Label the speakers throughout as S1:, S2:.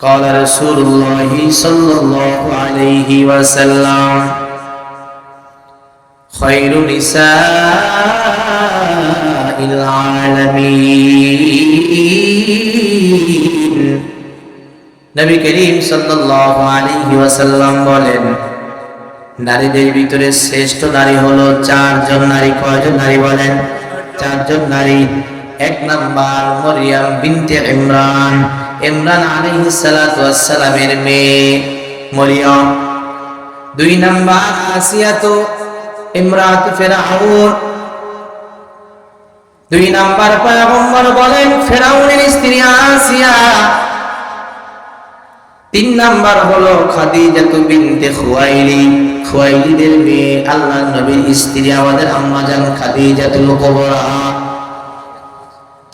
S1: قال رسول الله صلى الله عليه وسلم خير نساء العالمين নবী করিম সাল্লাল্লাহু আলাইহি ওয়াসাল্লাম বলেন, নারীদের ভিতরে শ্রেষ্ঠ নারী হলো চারজন নারী। কয়জন নারী বলেন? চারজন নারী। এক নাম্বার মরিয়ম বিনতে ইমরান, ইমরান আলাইহিস সালাতু ওয়াস সালামের মেয়ে মরিয়ম। দুই নাম্বার আসিয়াতু ইমরাত ফিরআউন। দুই নাম্বার পয়গম্বর বলেন ফিরআউনের স্ত্রী আসিয়া। তিন নাম্বার হলো খাদিজাতু বিনতে খুয়াইলিদ, খুয়াইলিদের মেয়ে আল্লাহর নবীর স্ত্রী আমাদের আম্মাজান খাদিজাতুল কুবরা।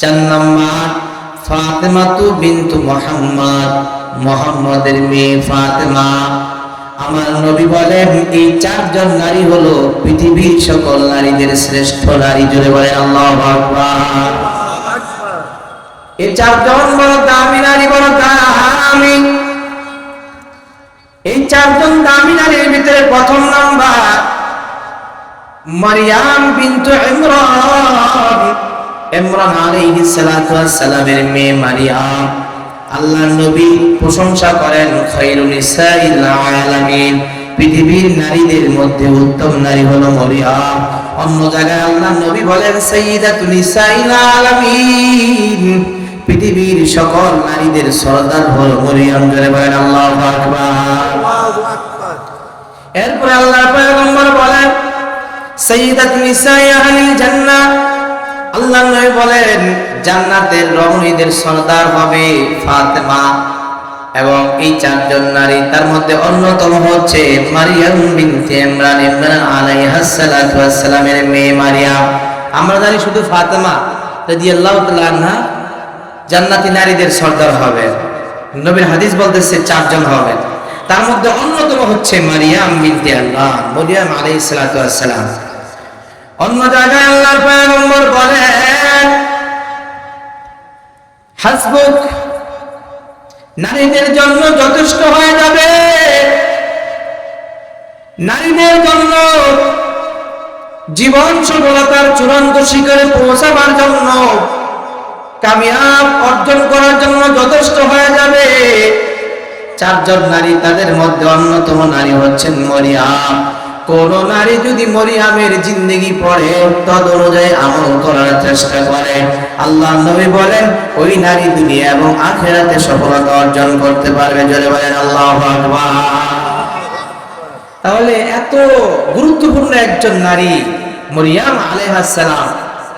S1: চার নাম্বার ফাতেমাতু বিনতু মুহাম্মদ, মুহাম্মদের মেয়ে ফাতেমা। আমার নবী বলেন এই চারজন নারী হলো পৃথিবীর সকল নারীদের শ্রেষ্ঠ নারী। জোরে বলে আল্লাহু আকবার। এই চারজন বড় দামি নারী, বড় দামি। এই চারজন দামি নারীর ভিতরে প্রথম নাম্বার মারিয়াম বিনতু ইমরান, ইমরান আলাইহিস সালাতু ওয়াস সালামের মেয়ে মারিয়াম। আল্লাহর নবী প্রশংসা করেন খায়রুন নিসাইল আলামিন, পৃথিবীর নারীদের মধ্যে উত্তম নারী হলো মারিয়াম। অন্য জায়গায় আল্লাহর নবী বলেন সাইয়্যিদাতুন নিসাইল আলামিন, পৃথিবীর সকল নারীদের সরদার হলো মারিয়াম। জোরে বলেন আল্লাহু আকবার। এরপর আল্লাহর পয়গম্বর বলেন সাইয়্যিদাতুন নিসাই আহলিল জান্নাহ, আল্লাহর নবী বলেন জান্নাতের রমণীদের সরদার হবে ফাতেমা। এবং এই চারজন নারী তার মধ্যে অন্যতম হচ্ছে মারিয়াম বিনতে ইমরান, ইমরান আলাইহিস সালাতু ওয়াস সালামের মেয়ে মারিয়াম। আমরা জানি শুধু ফাতেমা রাদিয়াল্লাহু তাআলা আনহা জান্নাতি নারীদের সরদার হবে, নবীর হাদিস বলতেছে চারজন হবে। তার মধ্যে অন্যতম হচ্ছে মারিয়াম বিনতে ইমরান, মারিয়াম আলাইহিস সালাতু ওয়াস সালাম। অন্য জায়গায় আল্লাহর পয়গম্বর বলেন হাসবুক, নারীদের জন্য যথেষ্ট হয়ে যাবে। নারীদের জন্য জীবন সফলতার চূড়ান্ত শিখরে পৌঁছাবার জন্য, কামিয়াব অর্জন করার জন্য যথেষ্ট হয়ে যাবে চারজন নারী। তাদের মধ্যে অন্যতম নারী হচ্ছেন মরিয়াম। কোন নারী যদি মরিয়ামের জিন্দেগি পড়ে তদ অনুযায়ী আমল করার চেষ্টা করে, আল্লাহর নবী বলেন ওই নারী দুনিয়া এবং আখিরাতে সফলতা অর্জন করতে পারবে। জোরে বলেন আল্লাহু আকবার। তাহলে এত গুরুত্বপূর্ণ একজন নারী মরিয়াম আলাইহিস সালাম,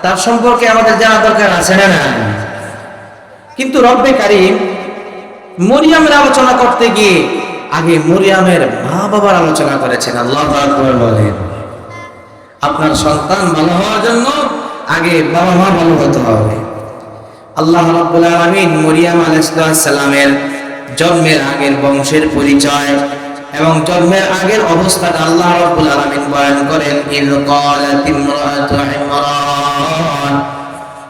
S1: তার সম্পর্কে আমাদের জানা দরকার আছে না? কিন্তু রব্বে কারীম মরিয়ামের আলোচনা করতে গিয়ে আগে মরিয়ামের মা বাবার আলোচনা করেছেন। আল্লাহু আকবার বলেন। আপনার সন্তান ভালো হওয়ার জন্য আগে বাবা মা ভালো হতে হবে। আল্লাহ রাব্বুল আলামিন মরিয়াম আলাইহিস সালামের জন্মের আগের বংশের পরিচয় এবং জন্মের আগের অবস্থাটা আল্লাহ রাব্বুল আলামিন বয়ান করেন। ইয ক্বালাত ইমরাতু ইমরান,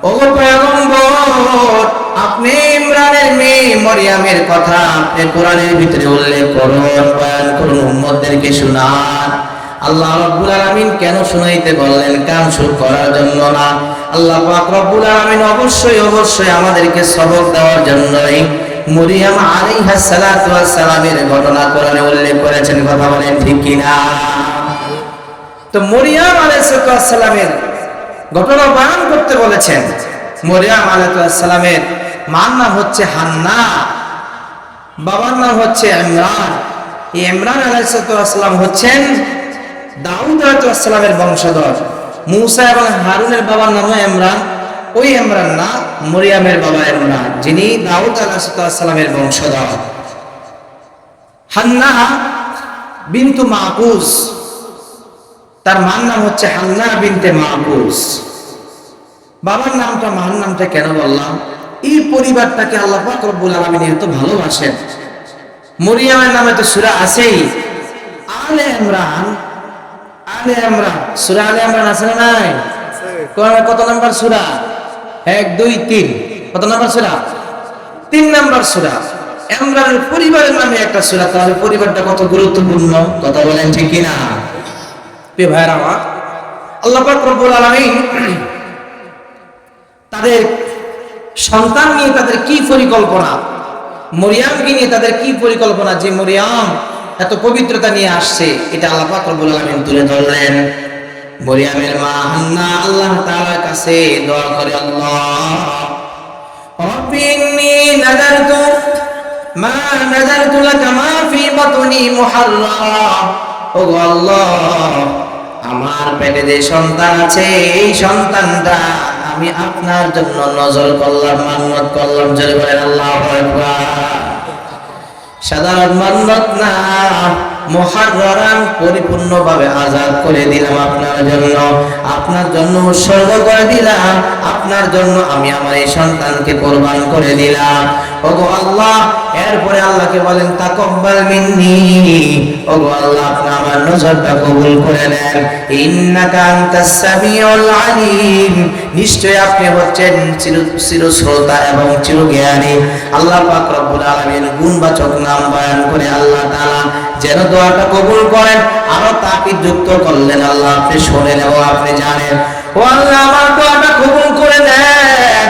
S1: ও পয়গম্বর আপনি ইমরানের মেয়ে মরিয়ামের কথা আপনি কোরআনের ভিতরে উল্লেখ করুন, বয়ান করুন, উম্মতদেরকে শোনান। আল্লাহ রাব্বুল আলামিন কেন শুনাইতে বললেন? কান সুখ করার জন্য না। আল্লাহ পাক রব্বুল আলামিন অবশ্যই আমাদেরকে সবক দেওয়ার জন্যই মরিয়াম আলাইহিস সালাতু ওয়াস সালামের ঘটনা কোরআনে উল্লেখ করেছেন। কথা বলেন ঠিক কি না? তো মরিয়াম আলাইহিস সালামের ঘটনা বয়ান করতে বলেছেন। মরিয়াম আলাইহিস সালামের মার নাম হচ্ছে হান্না, বাবার নাম হচ্ছে ইমরান। এই ইমরান আলাইহিস সালাম হচ্ছেন দাউদ আলাইহিস সালামের বংশধর। মুসা এবং হারুনের বাবার নাম ইমরান, ওই ইমরান না, মরিয়ামের বাবা ইমরান, যিনি দাউদ আলাইহিস সালামের বংশধর। হান্না বিনতু মাকুস, তার মার নাম হচ্ছে হান্না বিনতে মাকুস। বাবার নামটা মার নামটা কেন বললাম? এই পরিবারটাকে আল্লাহ পাক রব্বুল আলামিন এত ভালোবাসেন। মরিয়ামের নামে তো সূরা আছেই, আলে ইমরান। আলে ইমরান, সূরা আলে ইমরান আছে না নাই? কোরআনের কত নাম্বার সূরা? 1 2 3। কত নাম্বার সূরা? 3 নাম্বার সূরা। ইমরানের পরিবারের নামে একটা সূরা। তাহলে পরিবারটা কত গুরুত্বপূর্ণ, কথা বলেন ঠিক কিনা? প্রিয় ভাইরা আমার, আল্লাহ পাক রব্বুল আলামিন তাদের সন্তান নিয়ে তাদের কি পরিকল্পনা, মরিয়মকে নিয়ে তাদের কি পরিকল্পনা, যে মরিয়ম এত পবিত্রতা নিয়ে আসছে, এটা আল্লাহ পাক রব্বুল আলামিন তুলে ধরলেন। মরিয়মের মা হান্না আল্লাহ তাআলার কাছে দোয়া করে, আল্লাহ রব্বি ইন্নী নাযারতু মা নাযারতু লাকা মা ফি বাতনি মুহাররারা। ওগো আল্লাহ, আমার পেটে যে সন্তান আছে এই সন্তানটা আমি আপনার জন্য নজর করলাম, মান্নত করলাম। জোরে বলেন আল্লাহু আকবার। সাধারণ মান্নত না, মুহাররারান পরিপূর্ণভাবে আজাদ করে দিলাম আপনার জন্য, আপনার জন্য উৎসর্গ করে দিলাম, আপনার জন্য আমি আমার এই সন্তানকে কোরবান করে দিলাম। ওগো আল্লাহ, এরপরে আল্লাহকে বলেন তাকাব্বাল মিন্নি, ওগো আল্লাহ আপনি আমার নজরটা কবুল করে নেন। ইন্নাকা আনতাস সামিউল আলিম, নিশ্চয় আপনি হচ্ছেন চিরশ্রোতা এবং চিরজ্ঞানী। আল্লাহ পাক রব্বুল আলামিন গুণবাচক নাম বয়ান করে আল্লাহ তাআলা যেন দোয়াটা কবুল করেন, আরো তাকিদ যুক্ত করলেন, আল্লাহ আপনি শোনেন এবং আপনি জানেন। ও আল্লাহ, আমার দোয়াটা কবুল করে নেন।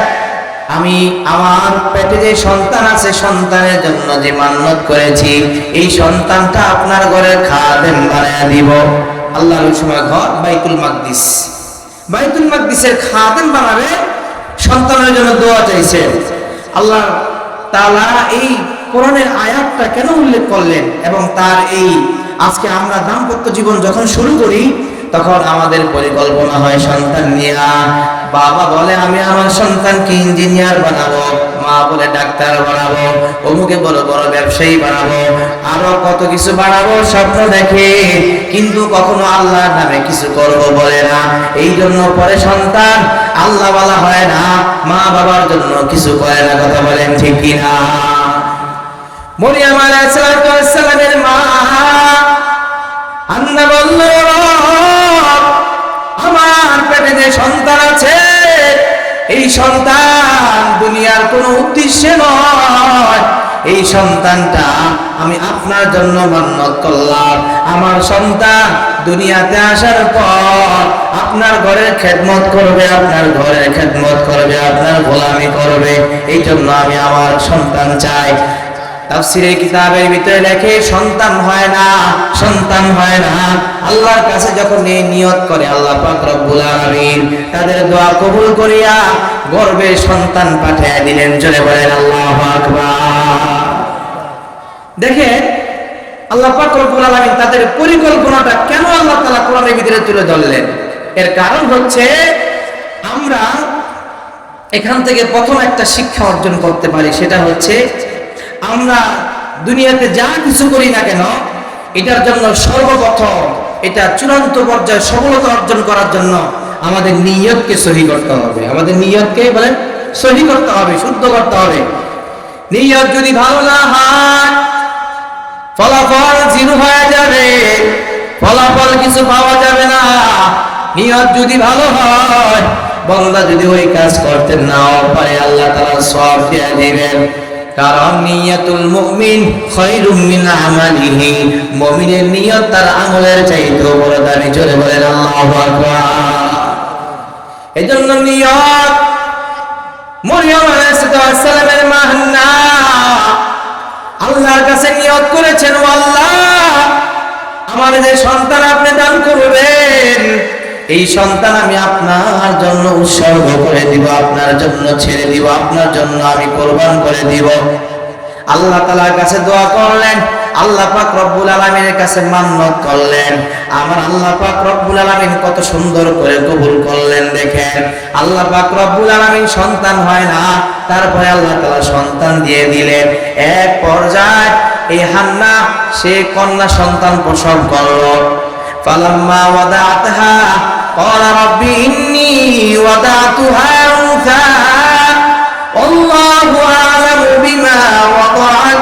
S1: আমি আমার পেটে যে সন্তান আছে সন্তানের জন্য যে মান্নত করেছি এই সন্তানটা আপনার ঘরের খাদেম বানায়া দিব। আল্লাহর ওই সময় ঘর বাইতুল মাকদিস, বাইতুল মাকদিসের খাদেম বানাবে, সন্তানের জন্য দোয়া চাইছে। আল্লাহ তাআলা এই কোরআনের আয়াতটা কেন উল্লেখ করলেন এবং তার এই আজকে আমরা দাম্পত্য জীবন যখন শুরু করি তখন আমাদের পরিকল্পনা হয় সন্তান নিয়ে। বাবা বলে আমি আমার সন্তানকে ইঞ্জিনিয়ার বানাবো, মা বলে ডাক্তার বানাবো, অমুকে বড় বড় ব্যবসায়ী বানাবো, আরো কত কিছু বানাবো স্বপ্ন দেখে, কিন্তু কখনো আল্লাহর নামে কিছু করব বলে না। এই জন্য পরে সন্তান আল্লাহ বলা হয় না, মা বাবার জন্য কিছু করে না, কথা বলেন ঠিক কিনা? মরিয়ম আলাইহিস সালামের মা হান্না বলল, আমার পেটে যে সন্তান আছে এই সন্তান দুনিয়ার কোনো উদ্দেশ্যে নয়, এই সন্তানটা আমি আপনার জন্য মান্নত করলাম। আমার সন্তান দুনিয়াতে আসার পর আপনার ঘরের খেদমত করবে, আপনার ঘরের খেদমত করবে, আপনার গোলামি করবে, এই জন্য আমি আমার সন্তান চাই। তাফসীরের কিতাবের ভিতরে লেখে সন্তান হয় না, সন্তান হয় না। আল্লাহর কাছে যখন এই নিয়ত করে আল্লাহ পাক রব্বুল আলামিন তাদের দোয়া কবুল করিয়া গর্ভে সন্তান পাঠিয়ে দিলেন। জোরে বলেন আল্লাহু আকবার। দেখেন আল্লাহ পাক রব্বুল আলামিন তাদের পরিকল্পনাটা কেন আল্লাহ তাআলা কোরআনের ভিতরে তুলে ধরলেন, এর কারণ হচ্ছে আমরা এখান থেকে প্রথম একটা শিক্ষা অর্জন করতে পারি, সেটা হচ্ছে আমরা দুনিয়াতে যা কিছু করি না কেন এটার জন্য সর্বপ্রথম এটা চূড়ান্ত পর্যায়ে সফলতা অর্জন করার জন্য আমাদের নিয়তকে সহি করতে হবে। আমাদের নিয়তকে বলেন সহি করতে হবে, শুদ্ধ করতে হবে। নিয়ত যদি ভালো না হয় ফলাফল জিরো হয়ে যাবে, ফলাফল কিছু পাওয়া যাবে না। নিয়ত যদি ভালো হয়, বান্দা যদি ওই কাজ করতে নাও পারে আল্লাহ তাআলা সওয়াব দিয়ে দিবেন। কারণ নিয়াতুল মুমিন খায়রুম মিন আমালিহি, মুমিনের নিয়ত তার আমলের চাইতেও বড় দামি। জোরে বলেন আল্লাহু আকবার। এজন্য নিয়ত মরিয়ম আলাইহিস সালামের মা হান্না আল্লাহর কাছে নিয়ত করেছেন, ও আল্লাহ আমার যে সন্তান আপনি দান করবেন এই সন্তান আমি আপনার জন্য উৎসর্গ করে দিব, আপনার জন্য ছেড়ে দিব, আপনার জন্য আমি কোরবান করে দিব। আল্লাহ তাআলার কাছে দোয়া করলেন, আল্লাহ পাক রব্বুল আলামিনের কাছে মান্নত করলেন। আমার আল্লাহ পাক রব্বুল আলামিন কত সুন্দর করে কবুল করলেন। দেখেন আল্লাহ পাক রব্বুল আলামিন সন্তান হয় না, তারপরে আল্লাহ তাআলা সন্তান দিয়ে দিলেন। এক পর্যায়ে এই হান্না সে কন্যা সন্তান প্রসব করলো। ফালাম্মা ওয়াদাআতহা ক্বালা রাব্বি ইন্নী ওয়াদাতুহা উনসা আল্লাহু আ'লামু বিমা ওয়াদাআত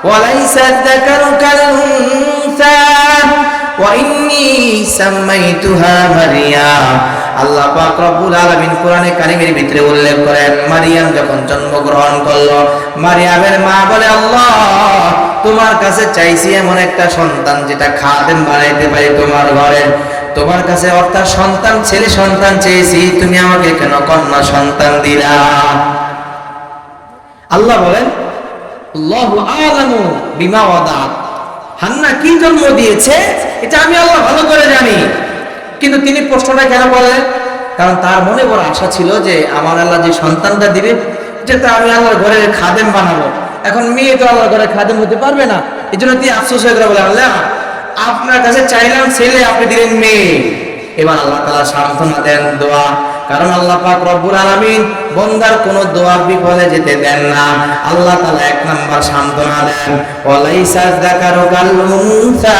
S1: ওয়া লাইসা আয-যাকারু কাল-উনসা ওয়া ইন্নী সাম্মাইতুহা মারইয়াম। আল্লাহ পাক রব্বুল আলামিন কোরআনে কারীমের ভিতরে উল্লেখ করেন, মারিয়াম যখন জন্মগ্রহণ করলো, মারিয়ামের মা বলে, আল্লাহ তোমার কাছে চাইছি এমন একটা সন্তান যেটা খাদেম বানাইতে পারি তোমার ঘরে। তোমার কাছে অর্থাৎ সন্তান, ছেলে সন্তান চেয়েছি, তুমি আমাকে কেন কন্যা সন্তান দিলা? আল্লাহ বলেন, আল্লাহু আ'লামু বিমা ওয়াদাত, হান্না কি জন্ম দিয়েছে এটা আমি আল্লাহ ভালো করে জানি। কিন্তু তিনি প্রশ্নটা কেন বললেন? কারণ তার মনে বড় আশা ছিল যে আমার আল্লাহ যে সন্তানটা দিবে যেটা আমি আল্লাহর ঘরের খাদেম বানাবো। এখন মেয়ে তো আল্লাহর ঘরে খাদেম হতে পারবে না, এই জন্য তিনি আফসোস হয়ে গেল, বলে আল্লাহ আপনার কাছে চাইলাম ছেলে, আপনি দিলেন মেয়ে। এবার আল্লাহ তাআলা সান্ত্বনা দেন দোয়া, কারণ আল্লাহ পাক রব্বুল আলামিন বান্দার কোনো দোয়া বিফলে যেতে দেন না। আল্লাহ তাআলা এক নাম্বার সান্ত্বনা দেন, ওয়ালাইসা যাকারু কাল উনসা,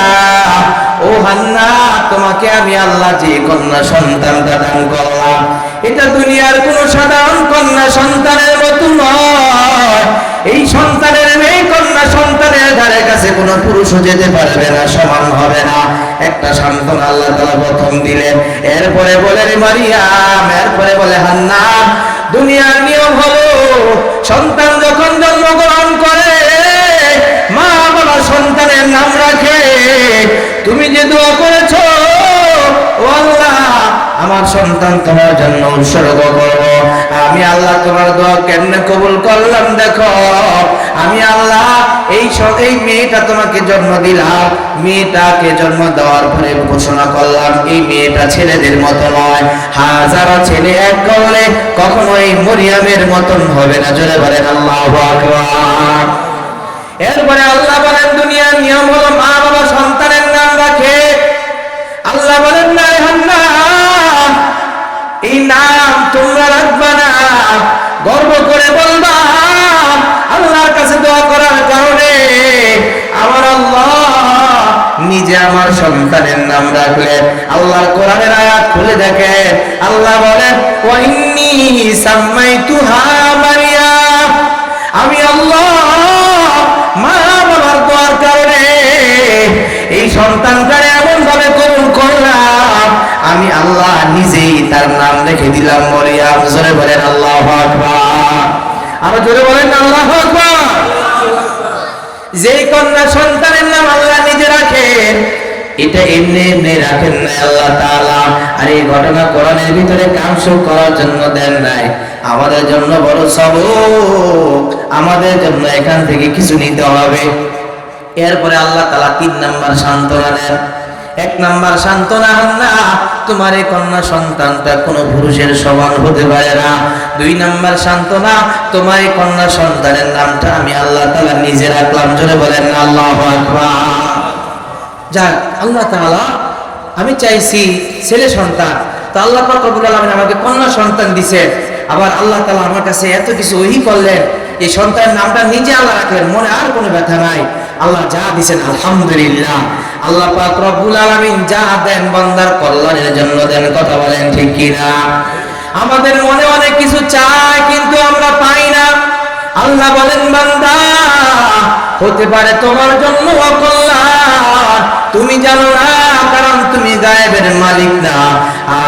S1: ও হান্না তোমাকে আমি আল্লাহ যে কন্যা সন্তানটা দান করলাম, এটা দুনিয়ার কোনো সাধারণ কন্যা সন্তানের মতো নয়। এই সন্তানের, এই কন্যা সন্তানের ধারে কাছে কোনো পুরুষও যেতে পারবে না, সমান হবে না। একটা সান্ত্বনা আল্লাহ তাআলা প্রথম দিলেন। এরপরে বলে মারিয়াম, এরপরে বলে হান্না, দুনিয়ার নিয়ম হলো সন্তান যখন জন্মগ্রহণ করে মা বাবা সন্তানের নাম রাখে। তুমি যে দোয়া করেছো, ও আল্লাহ আমার সন্তান তোমার জন্য উৎসর্গ করব, আমি আল্লাহ তোমার দোয়া কেমনে কবুল করলাম দেখো। আমি আল্লাহ এই মেয়েটা তোমাকে জন্ম দিলাম, মেয়েটাকে জন্ম দেওয়ার পরে ঘোষণা করলাম এই মেয়েটা ছেলেদের মতো নয়, হাজারো ছেলে এক করলে কখনো এই মরিয়মের মতন হবে না। জোরে বলেন আল্লাহু আকবার। এরপরে আল্লাহ বলেন, দুনিয়ার নিয়ম হলো মা বাবা সন্তানের নাম রাখে। আল্লাহ বলেন, না হান্না এই নাম তোমরা রাখবা না, গর্ব করে বলবা আল্লাহর কাছে দোয়া করার কারণে আমার আল্লাহ নিজে আমার সন্তানের নাম রাখলেন। আল্লাহর কোরআনের আয়াত খুলে দেখেন, আল্লাহ বলেন, ওয়া ইন্নী সাম্মাইতুহা মারিয়াম, আমি আল্লাহ মা বাবার দোয়ার কারণে এই সন্তানটারে এমন ভাবে কবুল করলাম, আমি আল্লাহ নিজেই তার নাম রেখে দিলাম মরিয়াম। জোরে বলেন আল্লাহু আকবার। আরো জোরে বলেন আল্লাহু আকবার। যেই কন্যা সন্তানের নাম আল্লাহ নিজে রাখেন, এটা এমনি এমনি রাখেন না আল্লাহ তাআলা। আর এই ঘটনা কোরআনের ভিতরে কামসু করার জন্য দেন নাই, আমাদের জন্য বড় সবক, আমাদের জন্য এখান থেকে কিছু নিতে হবে। এরপরে আল্লাহ তাআলা 3 নাম্বার সান্ত্বনা দেন। 1 নাম্বার সান্ত্বনা, হান্না তোমার এই কন্যা সন্তানটা কোনো পুরুষের সমান হতে পারে না। 2 নাম্বার সান্ত্বনা, তোমার এই কন্যা সন্তানের নামটা আমি আল্লাহ তাআলা নিজে রাখলাম। জোরে বলেন আল্লাহু আকবার। যাক, আল্লাহ তাআলা আমি চাইছি ছেলে সন্তান, তো আল্লাহ পাক রব্বুল আলামিন আমাকে কন্যা সন্তান দিয়েছে। আবার আল্লাহ তাআলা আমার কাছে এত কিছু ওহী করলেন, এই সন্তানের নামটা নিজে আল্লাহ রাখলেন, মনে আর কোনো ব্যথা নাই। আল্লাহ যা দিয়েছেন আলহামদুলিল্লাহ। আল্লাহ পাক রব্বুল আলামিন যা দেন বান্দার কল্যাণের জন্য দেন, কথা বলেন ঠিক কি না? আমাদের মনে অনেক কিছু চাই কিন্তু আমরা পাই না। আল্লাহ বলেন, বান্দা হতে পারে তোমার জন্য অকল্যাণ, তুমি জানো না, কারণ তুমি গায়েবের মালিক না।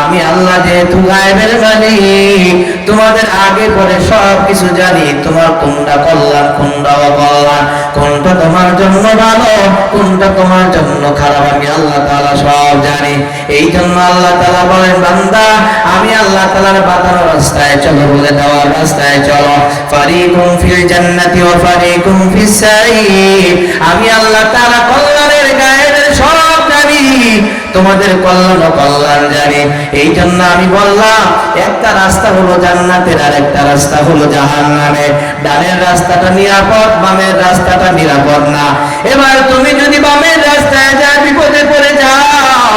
S1: আমি আল্লাহ যেহেতু গায়েবের মালিক, তোমাদের আগে পরে সব কিছু জানি, তোমার কোনটা কল্যাণ কোনটা অকল্যাণ, কোনটা তোমার জন্য ভালো কোনটা তোমার জন্য খারাপ, আমি আল্লাহ তাআলা সব জানি। এই জন্য আল্লাহ তাআলা বলেন, বান্দা আমি আল্লাহ তাআলার বাতানো রাস্তায় চলো, বলে দেওয়ার রাস্তায় চলো। ফারিকুম ফিল জান্নাতি ওয়া ফারিকুম ফিস সাঈর, আমি আল্লাহ তাআলা কল্যাণের গায়েবের সব জানি, তোমাদের কল্যাণ ও কল্যাণ জানি। এই জন্য আমি বললাম একটা রাস্তা হলো জান্নাতের, আর একটা রাস্তা হলো জাহান্নামের। ডানের রাস্তাটা নিরাপদ, বামের রাস্তাটা নিরাপদ না। এবার তুমি যদি বামের রাস্তায় যা বিপদে পড়ে যাও,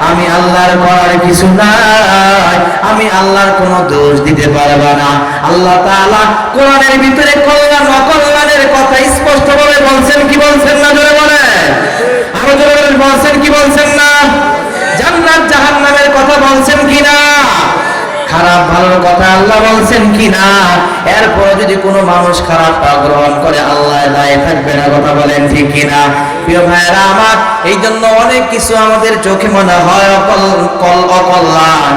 S1: আমি আল্লাহর করার কিছু নাই, আমি আল্লাহর কোনো দোষ দিতে পারবা না। আল্লাহ তাআলা কোরআনের ভিতরে কল্যাণ অকল্যাণের কথা স্পষ্ট ভাবে বলছেন কি বলছেন না? জোরে বলেন, আরো জোরে বলছেন কি বলছেন না? জান্নাত জাহান্নামের কথা বলছেন কি না? খারাপ ভালোর কথা আল্লাহ বলছেন কি না? এরপর যদি কোনো মানুষ খারাপটা গ্রহণ করে আল্লাহ দায় থাকবে না, কথা বলেন ঠিক কি না? প্রিয় ভাইরা আমার, এই জন্য অনেক কিছু আমাদের চোখে মনে হয় অকল্যাণ,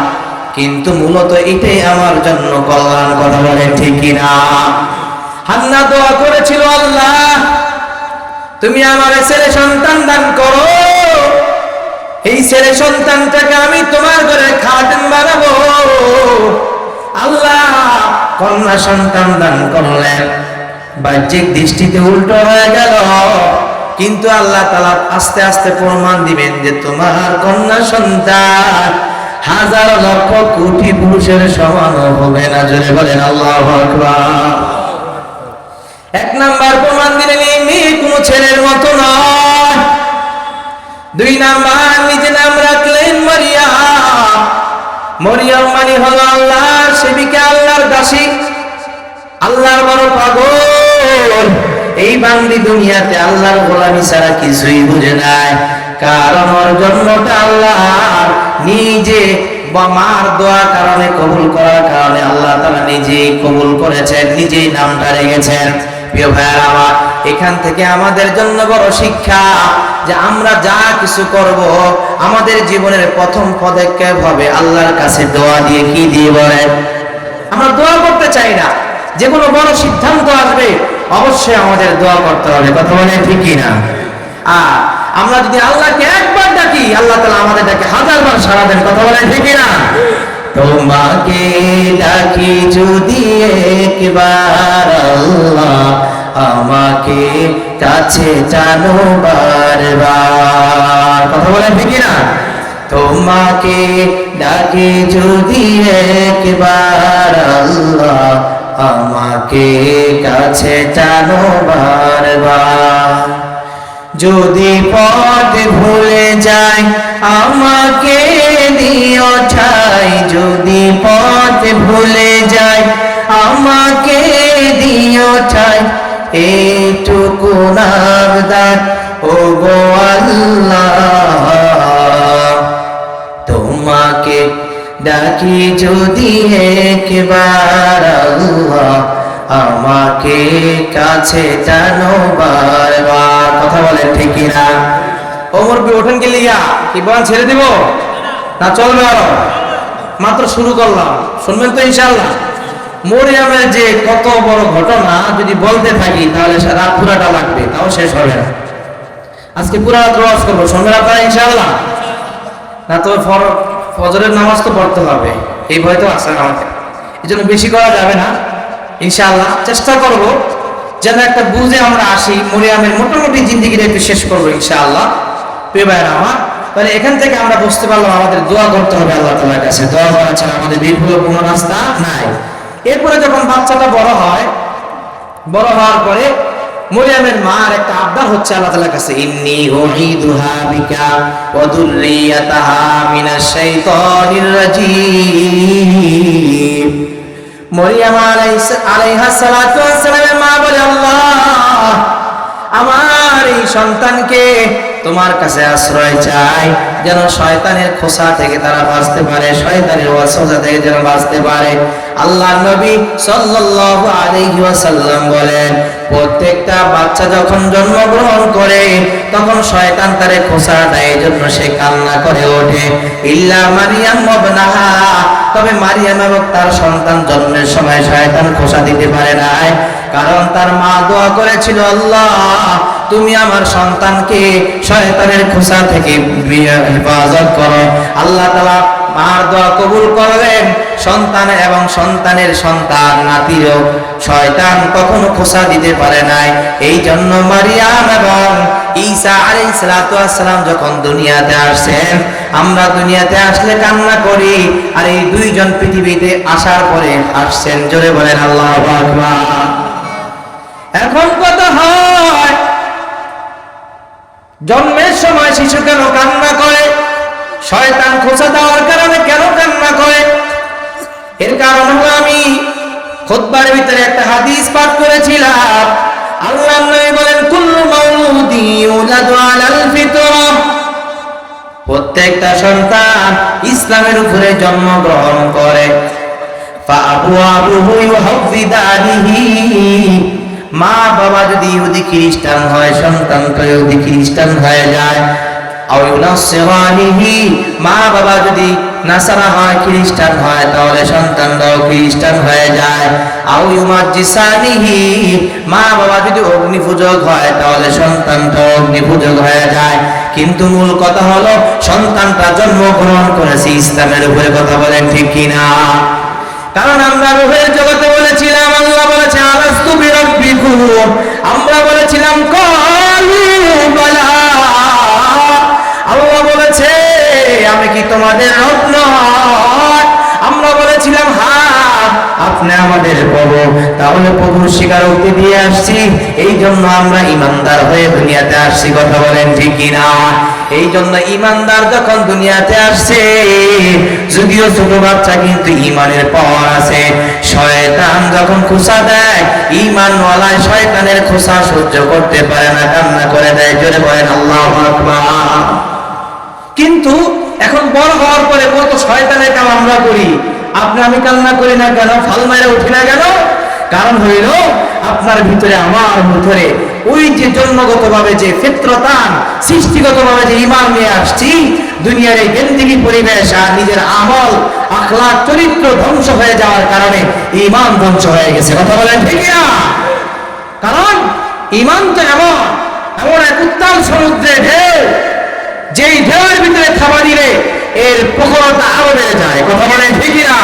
S1: কিন্তু মূলত এটাই আমার জন্য কল্যাণ। কথা বলেন ঠিক কিনা? হান্না দোয়া করেছিল, আল্লাহ তুমি আমার ছেলে সন্তান দান করো, এই ছেলে সন্তানটাকে আমি তোমার ঘরে খাদেম বানাবো। আল্লাহ কন্যা সন্তান দান করলেন, বাহ্যিক দৃষ্টিতে উল্টো হয়ে গেল, কিন্তু আল্লাহ তাআলা আস্তে আস্তে প্রমাণ দিবেন যে তোমার কন্যা সন্তান হাজার লক্ষ কোটি পুরুষের সমান হবে না। জোরে বলেন আল্লাহু আকবার। এক নাম্বার প্রমাণ দিলেন এই মেয়ে কোনো ছেলের মতো নয়। দুই নাম্বার নিজে নাম রাখলেন মারিয়াম। মরিয়ম মানে হলো আল্লাহর সেবিকা, আল্লাহর দাসী, আল্লাহর বড় পাগল। এই বান্দি দুনিয়াতে আল্লাহর গোলামি ছাড়া কিছুই বুঝে নাই, কারণ ওর জন্মটা আল্লাহ নিজে বা মার দোয়া কারণে কবুল করার কারণে আল্লাহ তাআলা নিজেই কবুল করেছেন, নিজেই নামটা রেখেছেন। প্রিয় ভাইরা আমার, এখান থেকে আমাদের জন্য বড় শিক্ষা যে আমরা যা কিছু করব আমাদের জীবনের প্রথম পদক্ষেপ হবে আল্লাহর কাছে দোয়া দিয়ে। কি দিয়ে বলেন? আমরা দোয়া করতে চাই না, যে কোনো বড় সিদ্ধান্ত আসবে অবশ্যই আমাদের দোয়া করতে হবে। কথা বলেন ঠিক কিনা? আর আমরা যদি আল্লাহকে একবার ডাকি, আল্লাহ তাআলা আমাদের ডাকে হাজারবার সাড়া দেন। কথা বলেন ঠিক কিনা? তোমাকে ডাকি যদি একবার আল্লাহ, আমাকে কাছে টানো বারবার। কথা বলেন ঠিক কিনা? তোমাকে ডাকি যদি একবার আল্লাহ, আমাকে কাছে টানো বারবার। যদি পথ ভুলে যাই আমাকে দিও ঠাই, যদি পথ ভুলে যাই আমাকে দিও ঠাই, এইটুকু নামদার ও গো আল্লাহ। তোমাকে ডাকি যদি একবার আল্লাহ, আমাকে কাছে টানো বারবার। কথা বলেন ঠিক কিনা? ওমর কি ওঠেন কে লিয়া কি বলেন ছেড়ে দিব না চলবে? আরো মাত্র শুরু করলাম, শুনবেন তো ইনশাআল্লাহ। মরিয়মের যে কত বড় ঘটনা যদি বলতে থাকি তাহলে রাত পুরাটা লাগবে, তাও শেষ হবে না। আজকে পুরা রাত ওয়াজ করবো, শুনবেন আপনারা ইনশাআল্লাহ? না তো ফজরের নামাজ তো পড়তে হবে, এই ভয় তো আছে আমাদের, এই জন্য বেশি করা যাবে না। ইনশাআল্লাহ চেষ্টা করব যেন একটা বুঝে আমরা আসি, মরিয়মের মোটামুটি জিন্দেগিটা একটু শেষ করবো ইনশাআল্লাহ। প্রিয় ভাইরা আমার, তাহলে এখান থেকে আমরা বুঝতে পারলাম আমাদের দোয়া করতে হবে আল্লাহ তাআলার কাছে। দোয়া করা ছাড়া আমাদের বিফল কোনো রাস্তা নাই। এরপরে যখন বাচ্চাটা বড় হয়, বড় হওয়ার পরে মরিয়মের মার একটা আবদার হচ্ছে আল্লাহ তাআলার কাছে, ইন্নী উঈদুহা বিকা ওয়া যুররিয়াতাহা মিনাশ শাইতানির রাজীম। মরিয়ম আলাইহিস সালাতু ওয়াস সালামের মা বলে, আল্লাহ আমার এই সন্তানকে তোমার কাছে আশ্রয় চাই, যেন শয়তানের খোসা থেকে তারা বাঁচতে পারে, শয়তানের ওয়াসওয়াসা থেকে যেন বাঁচতে পারে। আল্লাহর নবী সাল্লাল্লাহু আলাইহি ওয়াসাল্লাম বলেন, প্রত্যেকটা বাচ্চা যখন জন্মগ্রহণ করে তখন শয়তান তারে খোসা দেয়, এজন্য সে কান্না করে ওঠে। ইল্লা মারিয়াম ওয়াবনাহা, তবে মারিয়াম এবং তার সন্তান জন্মের সময় শয়তান খোসা দিতে পারে নাই, কারণ তার মা দোয়া করেছিল, আল্লাহ তুমি আমার সন্তানকে শয়তানের খোসা থেকে হেফাজত করো। আল্লাহ তাআলা মার দোয়া কবুল করলেন, সন্তান এবং সন্তানের সন্তান নাতিরও শয়তান কখনো খোসা দিতে পারে নাই। এই জন্য মারিয়াম এবং ঈসা আলাইহিস সালাতু ওয়াস সালাম যখন দুনিয়াতে আসেন, আমরা দুনিয়াতে আসলে কান্না করি, আর এই দুইজন পৃথিবীতে আসার পরে আসছেন। জোরে বলেন আল্লাহু আকবার। এখন কথা হয়, জন্মের সময় শিশু কেন কান্না করে? শয়তান খোঁচা দেওয়ার কারণে কেন কান্না করে? এর কারণ হলো, আমি খুতবার ভিতরে একটা হাদিস পাঠ করেছিলাম। আল্লাহর নবী বলেন, কুল্লু মাউলুদি ইউলাদু আলাল ফিতরা, প্রত্যেকটা সন্তান ইসলামের উপরে জন্মগ্রহণ করে। ফাআবুহু ইউহাফিদানিহি, মা বাবা যদি ইহুদি খ্রিস্টান হয়, সন্তান তো ইহুদি খ্রিস্টান হয়ে যায়। আও ইউনাসসিরানিহি, মা বাবা যদি নাসারা হয়, খ্রিস্টান হয়, তাহলে সন্তানরাও খ্রিস্টান হয়ে যায়। আও ইউমাজ্জিসানিহি, মা বাবা যদি অগ্নি পূজক হয় তাহলে সন্তানটাও অগ্নি পূজক হয়ে যায়। কিন্তু মূল কথা হলো সন্তানটা জন্মগ্রহণ করেছে ইসলামের উপরে। কথা বলেন ঠিক কিনা? কারণ আমরা রূহের জগতে বলেছিলাম, আল্লাহ বলেছে আলাস্তু বিরাব্বিকুম, আমরা বলেছিলাম ক্বালু বালা, আল্লাহ বলেছে আমি কি তোমাদের রব নই? আমরা বলেছিলাম হ্যাঁ আপনি আমাদের প্রভু। তাহলে প্রভুর স্বীকারোক্তি দিয়ে আসছি, এই জন্য আমরা ইমানদার হয়ে দুনিয়াতে আসছি। কথা বলেন ঠিক কিনা? এই জন্য ইমানদার যখন দুনিয়াতে আসছে, যদিও ছোট বাচ্চা কিন্তু ইমানের পাওয়ার আছে। শয়তান যখন খোঁচা দেয়, ইমানওয়ালা শয়তানের খোঁচা সহ্য করতে পারে না, কান্না করে দেয়। জোরে বলেন আল্লাহু আকবার। কিন্তু এখন বড় হওয়ার পরে কত শয়তানের কাম আমরা করি। আপনি আমি কান্না করি না কেন, ফাল মাইরা উঠি না কেন? কারণ হইল আপনার ভিতরে আমার ভিতরে ওই যে জন্মগতভাবে যে ফিতরতান, সৃষ্টিগতভাবে যে ঈমান নিয়ে আসছি, দুনিয়ার এই গেন্দিগি পরিবেশ আর নিজের আমল আখলাক চরিত্র ধ্বংস হয়ে যাওয়ার কারণে ঈমান ধ্বংস হয়ে গেছে। কথা বলেন ঠিক না? কারণ ঈমান তো এমন এক উত্তাল সমুদ্রের ঢেউ, যেই ঢেউয়ের ভিতরে থাবা দিলে এর প্রখরতা আরো বেড়ে যায়। কথা বলেন ঠিক না?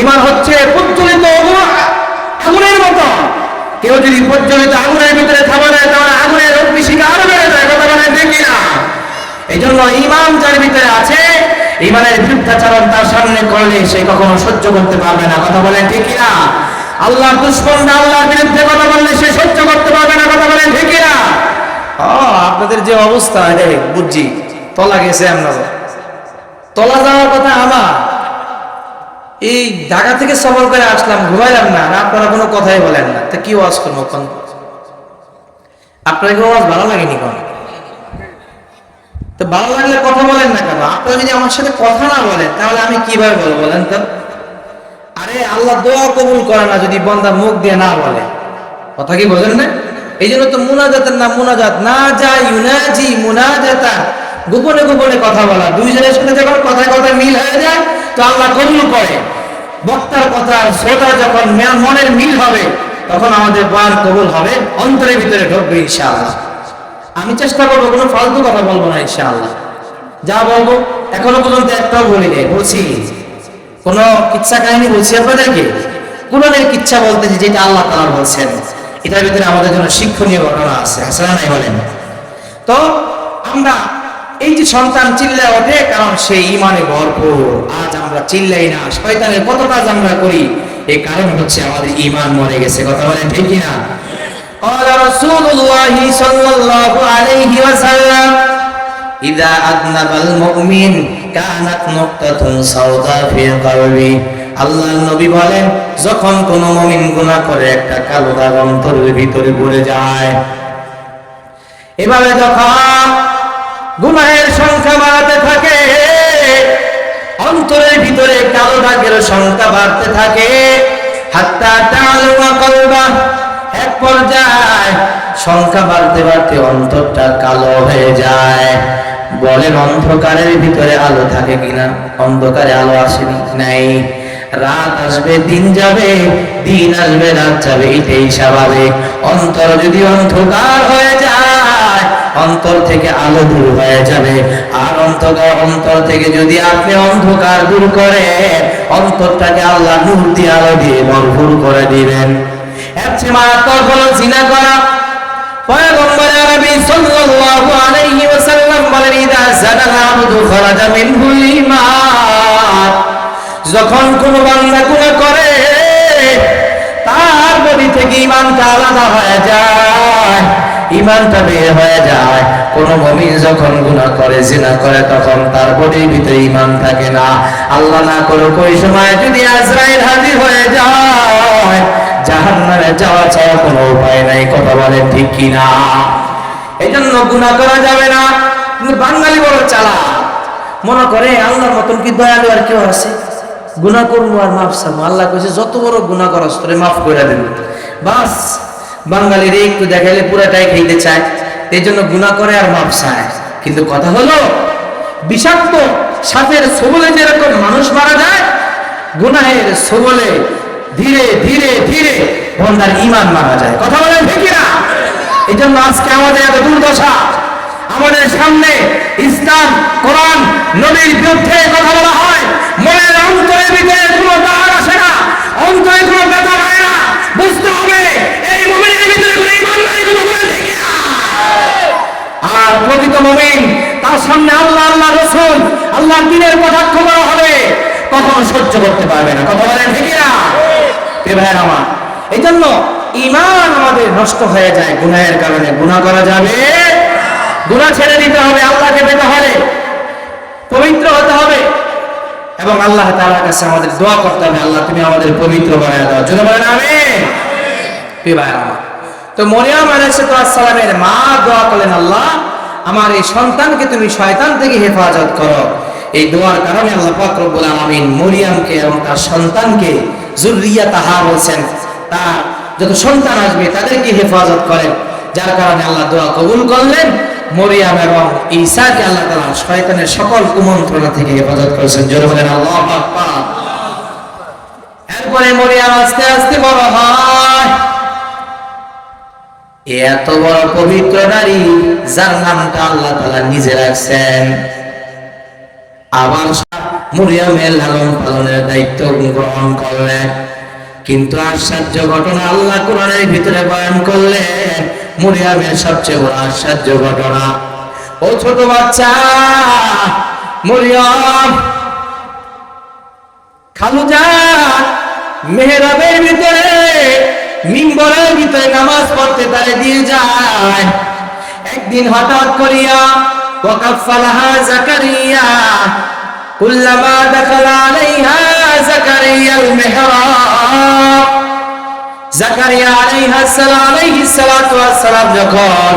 S1: ঈমান হচ্ছে প্রজ্বলিত আগুনের মতো। কেউ যদি প্রজ্বলিত আগুনের ভিতরে থাবা দেয় তাহলে আগুনের অগ্নিশিখা আরো বেড়ে যায়। কথা বলেন ঠিক না? এই জন্য ঈমান যার ভিতরে আছে, ঈমানের বিরুদ্ধাচরণ তার সামনে করলে সে কখনো সহ্য করতে পারবে না। কথা বলেন ঠিক না? আল্লাহর দুশমনরা আল্লাহর বিরুদ্ধে কথা বললে সে সহ্য করতে পারবে না। কথা বলেন ঠিক না? আপনাদের যে অবস্থা বুঝছি, তলা গেছে। আমরা তলা যাওয়ার কথা আমার, এই ঢাকা থেকে সফর করে আসলাম, ঘুমাইলাম না, আপনারা কোনো কথাই বলেন না। তা কি ওয়াজ করবো? আপনার কি ওয়াজ ভালো লাগেনি? কোন তো ভালো লাগলে কথা বলেন না কেন? আপনারা যদি আমার সাথে কথা না বলেন তাহলে আমি কিভাবে বলবো বলেন তো? আরে আল্লাহ দোয়া কবুল করে না যদি বান্দা মুখ দিয়ে না বলে। কথা কি বোঝেন না? এই জন্য তো মুনাজাতের নাম মুনাজাত, না যা ইউনাজি মুনাজাতা, গোপনে গোপনে কথা বলা। দুইজনের সাথে যখন কথায় কথায় মিল হয়ে যায় তো আল্লাহ কবুল করে। বক্তার কথা শ্রোতা যখন মনের মিল হবে তখন আমাদের বয়ান কবুল হবে, অন্তরের ভিতরে ঢুকবে ইনশাআল্লাহ। আমি চেষ্টা করবো কোনো ফালতু কথা বলবো না ইনশাআল্লাহ। যা বলবো এখনো পর্যন্ত একটাও বলি নেই। বলছি কোন কিচ্ছা কাহিনী বলছি আপনাদেরকে? কোরআনের কিচ্ছা বলতেছি যেটা আল্লাহ তাআলা বলছেন। এটার ভিতরে আমাদের জন্য শিক্ষণীয় ঘটনা আছে, আসলে নাই বলেন? তো আমরা এই যে সন্তান চিল্লায় ওঠে কারণ সে ঈমানে ভরপুর। আজ আমরা চিল্লাই না, শয়তানের কত কাজ আমরা করি, এই কারণ হচ্ছে আমাদের ঈমান মরে গেছে। কথা বলেন ঠিক কি না? قال رسول الله صلى الله عليه وسلم إذا أذنب المؤمن كانت نقطة سوداء في قلبه। আল্লাহর নবী বলেন যখন কোন মুমিন গুনাহ করে একটা কালো দাগ অন্তরের ভিতরে পড়ে যায়। এভাবে যখন গুনাহের সংখ্যা বাড়তে থাকে, অন্তরের ভিতরে কালো দাগের সংখ্যা বাড়তে থাকে, হাত্তা তাআলুয়া কলবা, এক পর্যায়ে সংখ্যা বাড়তে বাড়তে অন্তরটা কালো হয়ে যায়। বলেন অন্ধকারের ভিতরে আলো থাকে কিনা? অন্ধকারে আলো আসেনি, নাই। রাত আসবে দিন যাবে, দিন আসবে রাত যাবে, এটাই স্বাভাবিক। অন্তর যদি অন্ধকার হয়ে যায় অন্তর থেকে আলো দূর হয়ে যাবে। আর অন্তর থেকে যদি আপনি অন্ধকার দূর করে অন্তরটাকে আল্লাহ নূর দিয়ে আলো দিয়ে ভরপুর করে দিবেন। এর চেয়ে মারাত্মক হলো জিনা করা। পয়গম্বর আরবি সাল্লাল্লাহু আলাইহি ওয়াসাল্লাম বলেন ইদা যানাল আবদু খারাজা মিনহুল ঈমান। যখন কোন বান্দা গুনাহ করে তার বডি থেকে ঈমানটা আলাদা হয়ে যায়, ঈমানটা বের হয়ে যায়। কোন মুমিন যখন গুনাহ করে, জিনা করে, তখন তার বডির ভিতরে ঈমান থাকে না। আল্লাহ না করুক ওই সময় যদি আজরাইল হাজির হয়ে যায়, জাহান্নামে যাওয়া ছাড়া কোনো উপায় নাই। কথা বলেন ঠিক কিনা? এই জন্য গুনাহ করা যাবে না। কিন্তু বাঙালি বড় চালাক, মনে করে আল্লাহর মতন কি দয়ালু আর কেউ আছে? গুনাহ করবো আর মাফ চাবো। আল্লাহ কইছে যত বড় গুনাহ করস তোরে মাফ করে দেব। বাস বাঙালির একটু দেখাইলে পুরাটাই খাইতে চায়, এই জন্য গুনাহ করে আর মাফ চায়। কিন্তু কথা হলো বিষাক্ত সাপের ছোবলে যেরকম মানুষ মারা যায়, গুনাহের ছোবলে ধীরে ধীরে ধীরে বান্দার ঈমান মারা যায়। কথা বলেন ঠিক না? এই জন্য আজকে আমাদের এত দুর্দশা। আমাদের সামনে ইসলাম, কোরআন, নবীর বিরুদ্ধে কথা বলা হয়, মনের অন্তরের ভিতরে কোনো দাগ আসে না, অন্তরে কোনো ব্যথা হয় না। বুঝতে হবে এই মুমিনের ভিতরে কোনো ঈমান নাই। কোনো বলেন ঠিক না? আর প্রকৃত মুমিন, তার সামনে আল্লাহ, আল্লাহ রাসূল, আল্লাহর দ্বীনের কটাক্ষ করা হবে, কখনো সহ্য করতে পারবে না। কথা বলেন ঠিক না? ভাইয়ের আমার, এই জন্য ঈমান আমাদের নষ্ট হয়ে যায় গুনাহের কারণে। গুনাহ করা যাবে, গুনাহ ছেড়ে দিতে হবে, আল্লাহকে পেতে হবে, পবিত্র হতে হবে এবং আল্লাহ তাআলার কাছে আমাদের দোয়া করতে হবে, আল্লাহ তুমি আমাদের পবিত্র বানায় দাও। জোরে বলেন আমিন। ভাইয়ের আমার, তো মরিয়ম আলাইহিস সালামের মা দোয়া করলেন, আল্লাহ আমার এই সন্তানকে তুমি শয়তান থেকে হেফাজত করো। এই দোয়ার কারণে আল্লাহ পাক রব্বুল আলামিন মরিয়মকে এবং তার সন্তানকে যুররিয়াতাহা বলছেন, তার যত সন্তান আসবে তাদেরকে হেফাজত করেন। যার কারণে আল্লাহ দোয়া কবুল করলেন। মরিয়ম এবং ঈসাকে আল্লাহ তাআলা শয়তানের সকল কুমন্ত্রণা থেকে হেফাজত করেছেন। জোরে বলেন আল্লাহু আকবার। এরপরে মরিয়ম আস্তে আস্তে বড় হয়। এত বড় পবিত্র নারী, যার নামটা আল্লাহ তাআলা নিজে রাখছেন। আবার মরিয়মের লালন পালনের দায়িত্ব গ্রহণ করলেন। কিন্তু আশ্চর্য ঘটনা আল্লাহ কোরআনের ভিতরে বয়ান করলেন, মরিয়মের সবচেয়ে বড় আশ্চর্য ঘটনা। ও ছোট বাচ্চা মরিয়ম, খালুজান মেহরাবের ভিতরে, মিম্বরের ভিতরে নামাজ পড়তে তারে দিয়ে যায়। একদিন হঠাৎ করিয়া ওয়াকাফালাহা জাকারিয়া, কুল্লামা দাখালা আলাইহা জাকারিয়াল মিহরাব, জাকারিয়া আলাইহিস সালাতু ওয়াস সালাম যখন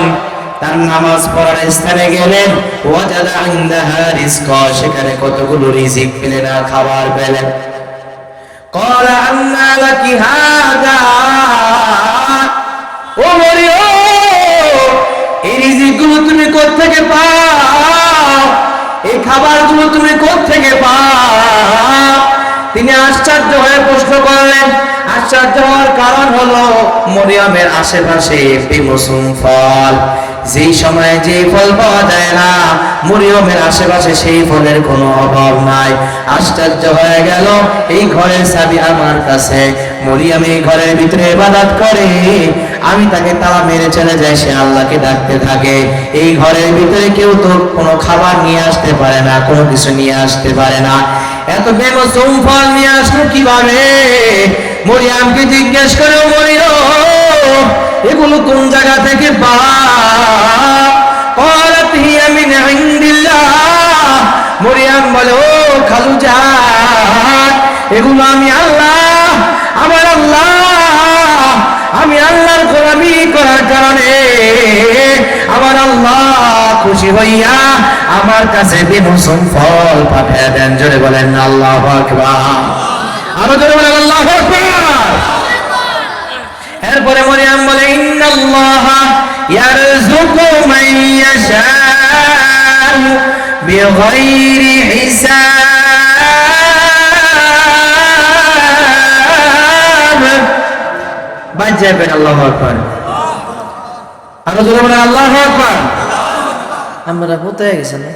S1: তার নামাজ পড়ার স্থানে গেলেন, ওয়াজাদা ইনদাহা রিজকা, সেখানে কতগুলো রিজিক পেলেন, খাবার পেলেন। ক্বালা আন্না লাকি হাদা, ও মরিয়ম এই রিজিকগুলো তুমি কোত্থেকে পাও, এই খাবারগুলো তুমি কোত্থেকে পাও? তিনি আশ্চর্য হয়ে প্রশ্ন করলেন। আশ্চর্য হওয়ার কারণ হলো মরিয়মের আশেপাশে বেমৌসুম ফল, যেই সময়ে যে ফল পাওয়া যায় না, মরিয়মের আশেপাশে সেই ফলের কোনো অভাব নাই। আশ্চর্য হয়ে গেল, এই ঘরের চাবি আমার কাছে, মরিয়ম এই ঘরের ভিতরে ইবাদত করে, আমি তাকে তালা মেরে চলে যাই, সে আল্লাহকে ডাকতে থাকে। এই ঘরের ভিতরে কেউ তো কোনো খাবার নিয়ে আসতে পারে না, কোনো কিছু নিয়ে আসতে পারে না, এত বেমৌসুম ফল নিয়ে আসলো কিভাবে? মরিয়মকে জিজ্ঞেস করে, মরিয়ম এগুলো কোন জায়গা থেকে পাও? ক্বালাত হিয়া মিন ইনদিল্লাহ, মরিয়ম বলে, ও খালুজান এগুলো আমি আল্লাহ, আমার আল্লাহ, আমি আল্লাহর গোলামি করার কারণে আমার আল্লাহ খুশি হইয়া আমার কাছে বেমৌসুম ফল পাঠিয়ে দেন। জোরে বলেন আল্লাহু আকবার। আরো জোরে বলেন আল্লাহু আকবার। এরপরে মরিয়ম বলে, ইন্নাল্লাহা ইয়ারযুকু মান ইয়াশাউ বিগাইরি হিসাব। বাজাবেন আল্লাহু আকবার। আরো জোরে বলেন আল্লাহু আকবার। আমরা ভূত হয়ে গেছে না,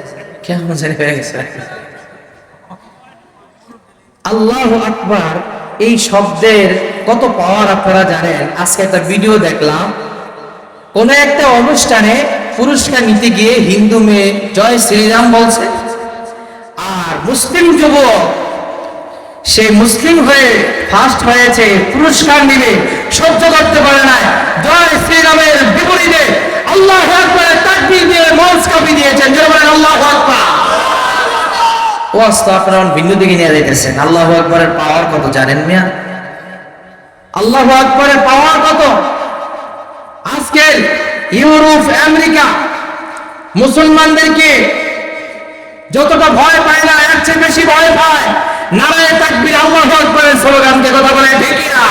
S1: কেমন জানি হয়ে গেছে। আল্লাহু আকবার এই শব্দের কত পাওয়ার আপনারা জানেন। আজকে একটা ভিডিও দেখলাম, কোন একটা অনুষ্ঠানে পুরস্কার নিতে গিয়ে হিন্দু মেয়ে জয় শ্রীরাম বলছে, আর মুসলিম যুবক সে মুসলিম হয়ে ফার্স্ট হয়েছে, পুরস্কার নিবে, সহ্য করতে পারে না, জয় শ্রীরামের বিপরীতে আল্লাহু আকবারের তাকবীর দিয়ে মঞ্চ কাঁপিয়ে দিয়েছেন। জোরে বলেন আল্লাহু আকবার। ওয়াজ তো আপনারা ভিন্ন দিকে নিয়ে যাইতেছেন। আল্লাহু আকবারের পাওয়ার কত জানেন মিয়া? আল্লাহু আকবারের পাওয়ার কত? আজকে ইউরোপ, আমেরিকা মুসলমানদেরকে যতটা ভয় পায় না, এর চেয়ে বেশি ভয় পায় নারায়ে তাকবীর আল্লাহু আকবারের স্লোগানকে। কথা বলে ঠিক না?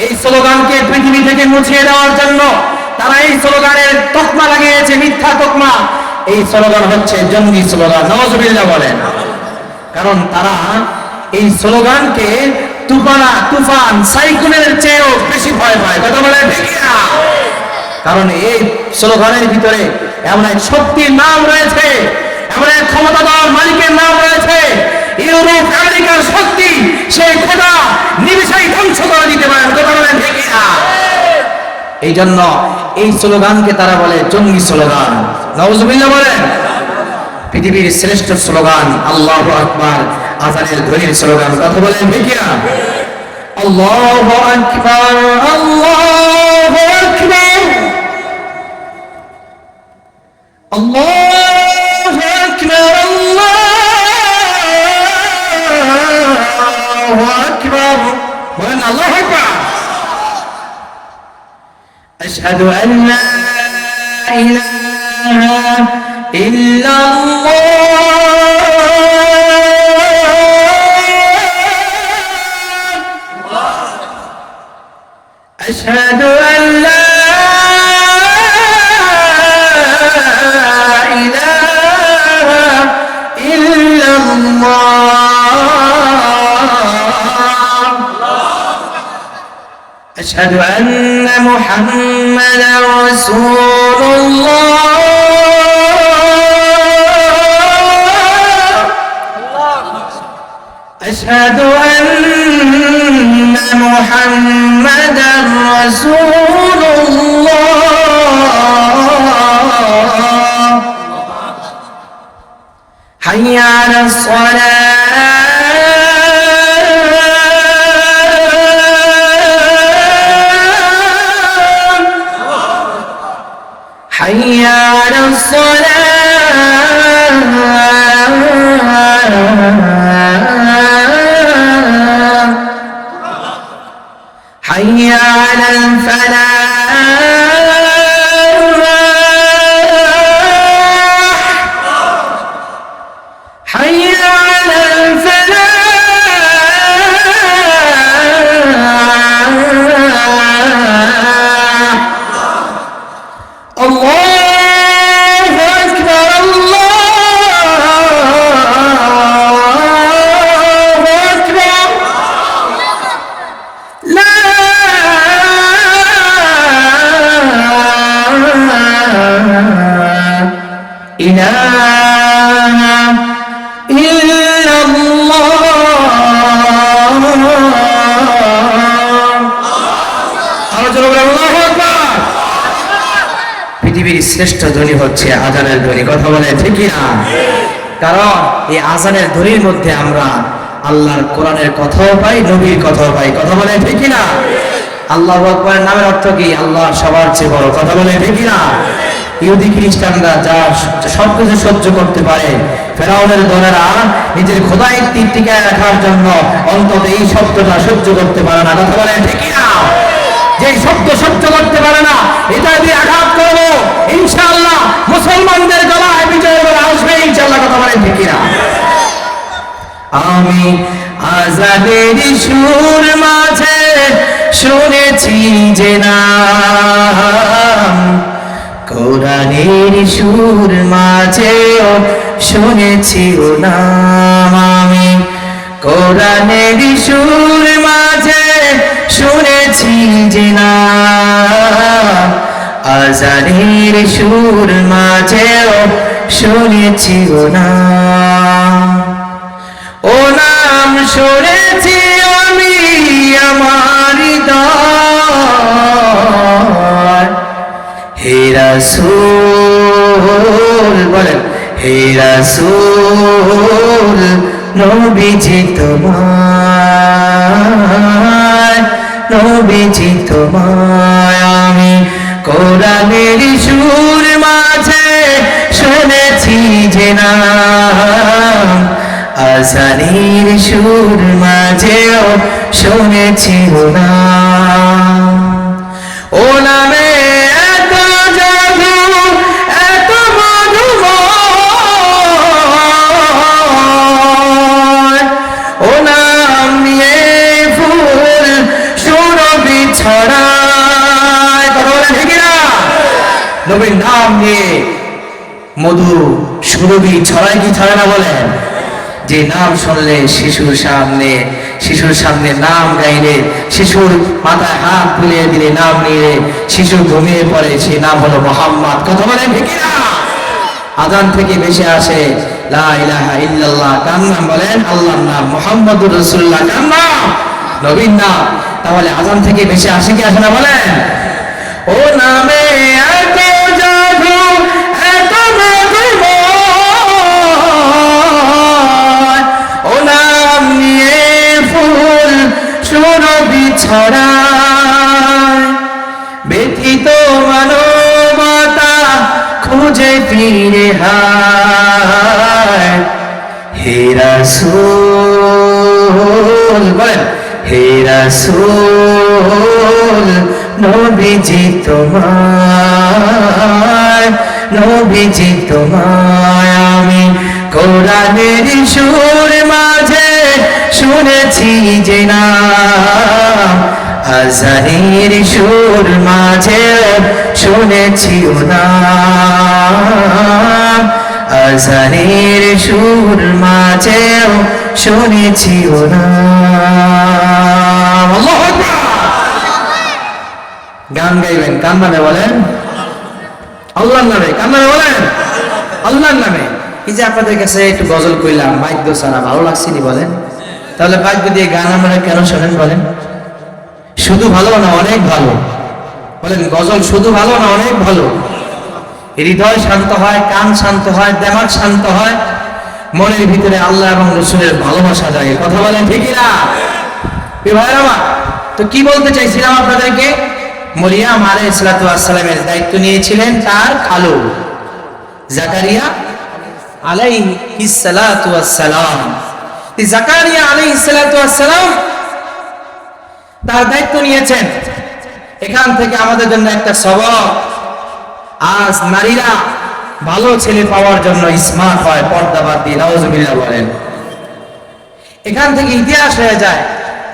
S1: এই স্লোগানকে পৃথিবী থেকে মুছিয়ে দেওয়ার জন্য তারা এই স্লোগানের তকমা লাগিয়েছে, মিথ্যা তকমা। এই স্লোগান হচ্ছে জঙ্গি স্লোগান। নাউজুবিল্লাহ বলেন। কারণ তারা এই স্লোগানকে তুফান সাইক্লোনের চেয়েও বেশি ভয় পায়। কথা বলেন ঠিক না? কারণ এই স্লোগানের ভিতরে এমন এক শক্তির নাম রয়েছে, এমন এক ক্ষমতাধর মালিকের নাম রয়েছে, ইউরোপ আমেরিকার শক্তি, সেই খোদা নিমিষেই ধ্বংস করে দিতে পারেন। কথা বলেন ঠিক না? এই জন্য এই স্লোগানকে তারা বলে জঙ্গি স্লোগান। নাউজুবিল্লাহ বলেন। পৃথিবীর শ্রেষ্ঠ স্লোগান আল্লাহু আকবার, আযানের ধ্বনির স্লোগান। কথা বলেন ঠিক না? আল্লাহু আকবার, আল্লাহু আকবার, আল্লাহু আকবার, আল্লাহু আকবার। বলেন আল্লাহু আকবার। আশহাদু আন লা ইলাহা ইল্লাল্লাহ, আশহাদু আন লা ইলাহা ইল্লাল্লাহ, আশহাদু আন্না মুহাম্মাদার রাসূলুল্লাহ, أشهد أن محمدا رسول الله. حي على الصلاة، حي على الصلاة، حي على الفلاح، حي على الفلاح. الله أكبر، الله أكبر. لا إله إلا الله. আল্লাহু আকবার। পৃথিবীর শ্রেষ্ঠ ধ্বনি হচ্ছে আযানের ধ্বনি। কথা বলে ঠিক না? কারণ এই আযানের ধ্বনির মধ্যে আমরা আল্লাহর কোরআনের কথাও পাই, নবীর কথাও পাই। কথা বলে ঠিক না? আল্লাহু আকবারের নামের অর্থ কি? আল্লাহ সবার চেয়ে বড়। কথা বলে ঠিক না? ইহুদি খ্রিস্টানরা যা সবকিছু সহ্য করতে পারে, ফেরাউনের দলেরা নিজের খোদাইত্ব টিকায় রাখার জন্য অন্তত এই শব্দটা সহ্য করতে পারে না। কথা বলে ঠিক না? যে শব্দ সহ্য করতে পারে না, এটা দিয়ে আঘাত করবো, ইনশাআল্লাহ মুসলমানদের গলায় বিজয়ের বলে আসবে ইনশাআল্লাহ। কথা বলে ঠিক না? আমি আযানের সুর মাঝে শুনেছি যে নাম, কোরআনের সুর মাঝেও শুনেছি ও নাম। আমি কোরআনের সুর মাঝে শুনেছি যে নাম, আযানের সুর মাঝেও শুনেছি ও নাম। ও নাম শুনেছি আমি আমার হৃদয়, হে রাসূল বলেন, হে রাসূল নবীজি তোমায়, নবীজি তোমায় আমি কোরআনের সুর মাঝে শুনেছি যে নাম, আযানের সুর মাঝেও শুনেছি ও নাম। ও নামে এত জাদু, এত মধুময়, ও নাম নিয়ে ফুল সুরভি ছড়ায়। কথা বলেন ঠিক না? নবীর নাম নিয়ে মধু সুরভি ছড়ায় কি ছড়ায় না বলেন? যে নাম শুনলে শিশুর সামনে নাম গাইলে, শিশুর মাথায় হাত বুলিয়ে দিলে, নাম নিয়ে শিশু ঘুমিয়ে পড়ে, সে নাম হলো মোহাম্মদ। কথা বলেন ঠিক না? আজান থেকে বেশি আসে লা ইলাহা ইল্লাল্লাহ, কার নাম বলেন? আল্লাহর নাম। মুহাম্মদুর রাসূলুল্লাহ কার নাম? নবীর নাম। তাহলে আজান থেকে বেশি আসে কি আসে না বলেন? ও নামে এত জাদু, এত মধুময়, ও নাম নিয়ে ফুল সুরভি ছড়ায়, ব্যথিত মানবতা খুঁজে ফিরে হায়। হে রাসূল বলেন, হে রাসূল নবীজি তোমায়, নবীজি তোমায় আমি কোরআনের সুর মাঝে শুনেছি যে নাম, আজানের সুর মাঝে শুনেছি নাম, আজানের সুর মাঝে শুনেছি নাম। আল্লাহু আকবার। গান গাইবেন কার নামে বলেন? আল্লাহর নামে। কার নামে বলেন? আল্লাহর নামে। এই যে আপনাদের কাছে একটু গজল কইলাম, বাদ্য ছাড়া ভালো লাগছে নি বলেন? তাহলে বাদ্য দিয়ে গান আমরা কেন শোনেন বলেন? শুধু ভালো না অনেক ভালো বলেন? গজল শুধু ভালো না অনেক ভালো? হৃদয় শান্ত হয়, কান শান্ত হয়, দেমাগ শান্ত হয়, মনের ভিতরে আল্লাহ এবং রাসূলের ভালোবাসা জাগে। কথা বলেন ঠিক না? ভাইরা আমার, তো কি বলতে চাইছিলাম আপনাদেরকে, মরিয়ম আলাইহিস সালামের দায়িত্ব নিয়েছিলেন তার খালু জাকারিয়া আলাইহিস সালাম। জাকারিয়া আলাইহিস সালাম তার দায়িত্ব নিয়েছেন। এখান থেকে আমাদের জন্য একটা সবক, আজ নারীরা ভালো ছেলে পাওয়ার জন্য স্মার্ট হয়, পর্দা বাদ দিয়ে, নাউজুবিল্লাহ বলেন। এখান থেকে ইতিহাস হয়ে যায়,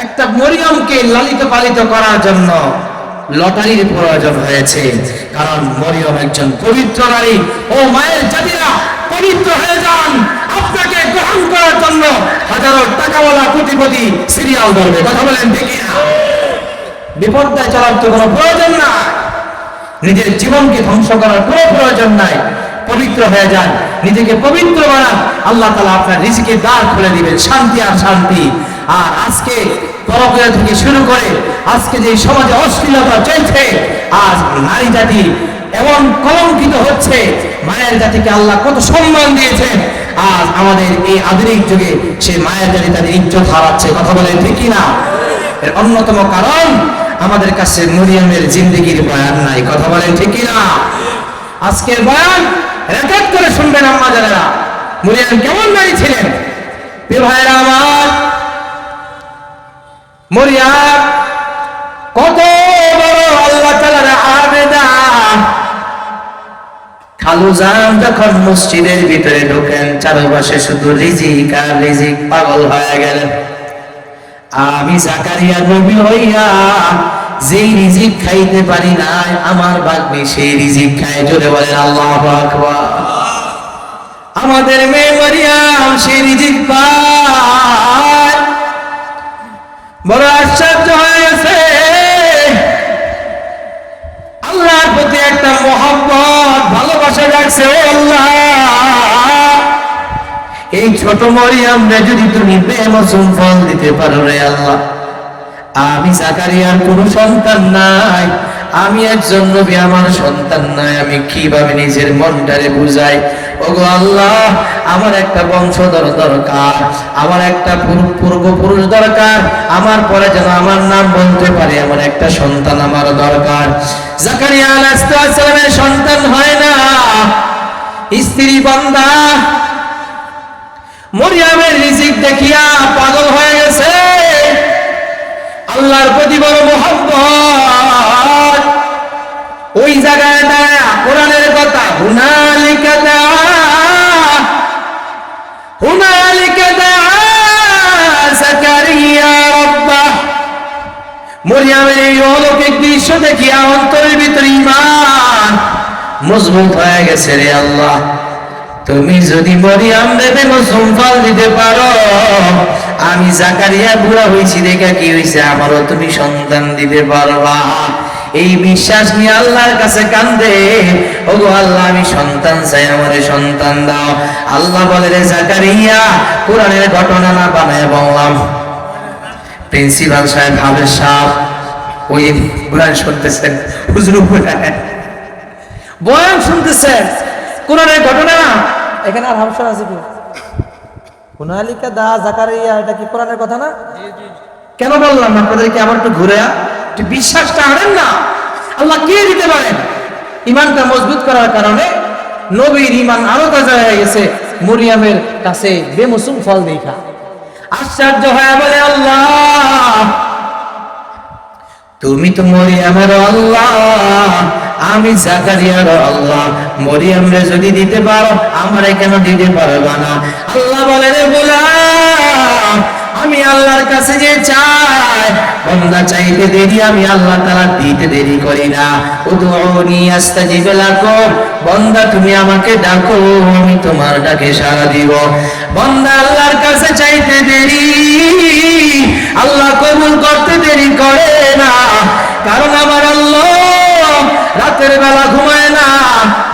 S1: একটা মরিয়মকে লালিত পালিত করার জন্য লটারির প্রয়োজন হয়েছে, কারণ মরিয়ম একজন পবিত্র নারী। ও মায়ের জাতিরা, পবিত্র হয়ে যান, আপনাকে গ্রহণ করার জন্য হাজারো টাকাওয়ালা কোটিপতি সিরিয়াল ধরবে। কথা বলেন ঠিক না? বিপর্যয় চলার তো কোনো প্রয়োজন নাই, নিজের জীবনকে ধ্বংস করার কোনো প্রয়োজন নাই। পবিত্র হয়ে যান, নিজেকে পবিত্র বানান, আল্লাহ তাআলা আপনার রিজিকের দ্বার খুলে দিবেন, শান্তি আর শান্তি। আর আজকে পরকীয়া থেকে শুরু করে আজকে যে সমাজে অশ্লীলতা চলছে, আজ নারী জাতি এমন কলঙ্কিত হচ্ছে। মায়ের জাতিকে আল্লাহ কত সম্মান দিয়েছেন, আজ আমাদের এই আধুনিক যুগে সেই মায়ের জাতি তাদের ইজ্জত হারাচ্ছে। কথা বলেন ঠিক না? এর অন্যতম কারণ আমাদের কাছে মরিয়মের জিন্দেগির বয়ান নাই। কথা বলেন ঠিক না? আজকের বয়ান রেকর্ড করে শুনবেন আম্মা জানেরা, মরিয়ম কেমন নারী ছিলেন। ভাইরা আমার, মরিয়ম কত বড় আল্লাহ তাআলার আবেদা। খালুজান যখন মসজিদের ভিতরে ঢোকেন, চারপাশে শুধু রিজিক আর রিজিক, পাগল হয়ে গেলেন। আমি জাকারিয়া নবী হইয়া যেই রিজিক খাইতে পারি না, আমার ভাগ্নে সেই রিজিক খায়। জোরে বলেন আল্লাহু আকবার। আমাদের মেয়ে মরিয়ম সেই রিজিক পায়। বড় আশ্চর্য হয়ে গেছে, আল্লাহর প্রতি একটা মহব্বত, ভালোবাসা জাগছে। ও আল্লাহ, এই ছোট মরিয়মরে যদি তুমি বেমৌসুম ফল দিতে পারো রে আল্লাহ। আমি জাকারিয়ার কোনো সন্তান নাই, আমি একজন নবী, আমার সন্তান নাই, আমি কিভাবে নিজের মনটারে বুঝাই। ওগো আল্লাহ, আমার একটা বংশধর দরকার, আমার একটা পূর্বপুরুষ দরকার, আমার পরে যেন আমার নাম বলতে পারে, আমার একটা সন্তান আমার দরকার। জাকারিয়া আলাইহিস সালামের সন্তান হয় না, স্ত্রী বান্দা মরিয়মের রিজিক দেখিয়া পাগল হয়ে গেছে। আল্লাহর প্রতি বড় মহব্বত। ওই জায়গায় দাঁড়ায় কোরআনের কথা, হুনালিকা দাআ জাকারিয়া রাব্বাহ। মরিয়মের এই অলৌকিক দৃশ্য দেখিয়া অন্তরের ভিতরে ঈমান মজবুত হয়ে গেছে। রে আল্লাহ, তুমি যদি মরিয়াম দেবে মৌসুম ফল দিতে পারো, আমি জাকারিয়া বুড়া হয়েছি দেখে কি হয়েছে, আমারও তুমি সন্তান দিতে পারবা। এই বিশ্বাস নিয়ে আল্লাহর কাছে কান্দে, ওগো আল্লাহ আমি সন্তান চাই, আমারে সন্তান দাও। আল্লাহ বলে রে জাকারিয়া, কোরআনের ঘটনা না বানায় বললাম। প্রিন্সিপাল সাহেব হাবের সাহেব ওই বয়ান শুনতেছেন, হুজুর বয়ান শুনতেছেন, কোরআনের ঘটনা না। এখানে আর হাবশা আছে কি? হুনালিকা দা জাকারিয়া, এটা কি কোরআনের কথা না? কেন বললাম আপনাদেরকে আবার একটু ঘুরে একটু বিশ্বাসটা আনেন না। আল্লাহ কে দিতে পারেন। ইমানটা মজবুত করার কারণে নবীর ইমান আরো তাজা হয়ে গেছে মরিয়ামের কাছে বেমৌসুম ফল দেখা। আশ্চর্য হয়ে বলে আল্লাহ তুমি তো মরিয়ামের আল্লাহ, আমি জাকারিয়ার আল্লাহ। মরিয়ামরে যদি দিতে পারো, আমারে কেন দিতে পারবা না? আল্লাহ বলে রে গোলাম, আমি আল্লাহর কাছে যে চাই, বান্দা চাইতে দেরি, আমি আল্লাহ তাআলা দিতে দেরি করি না। উদউনি আস্তাজিব লাকুম, বান্দা তুমি আমাকে ডাকো, আমি তোমার ডাকে সাড়া দিব। বান্দা আল্লাহর কাছে চাইতে দেরি, আল্লাহ কবুল করতে দেরি করে না। কারণ আমার আল্লাহ রাতের বেলা ঘুমায় না,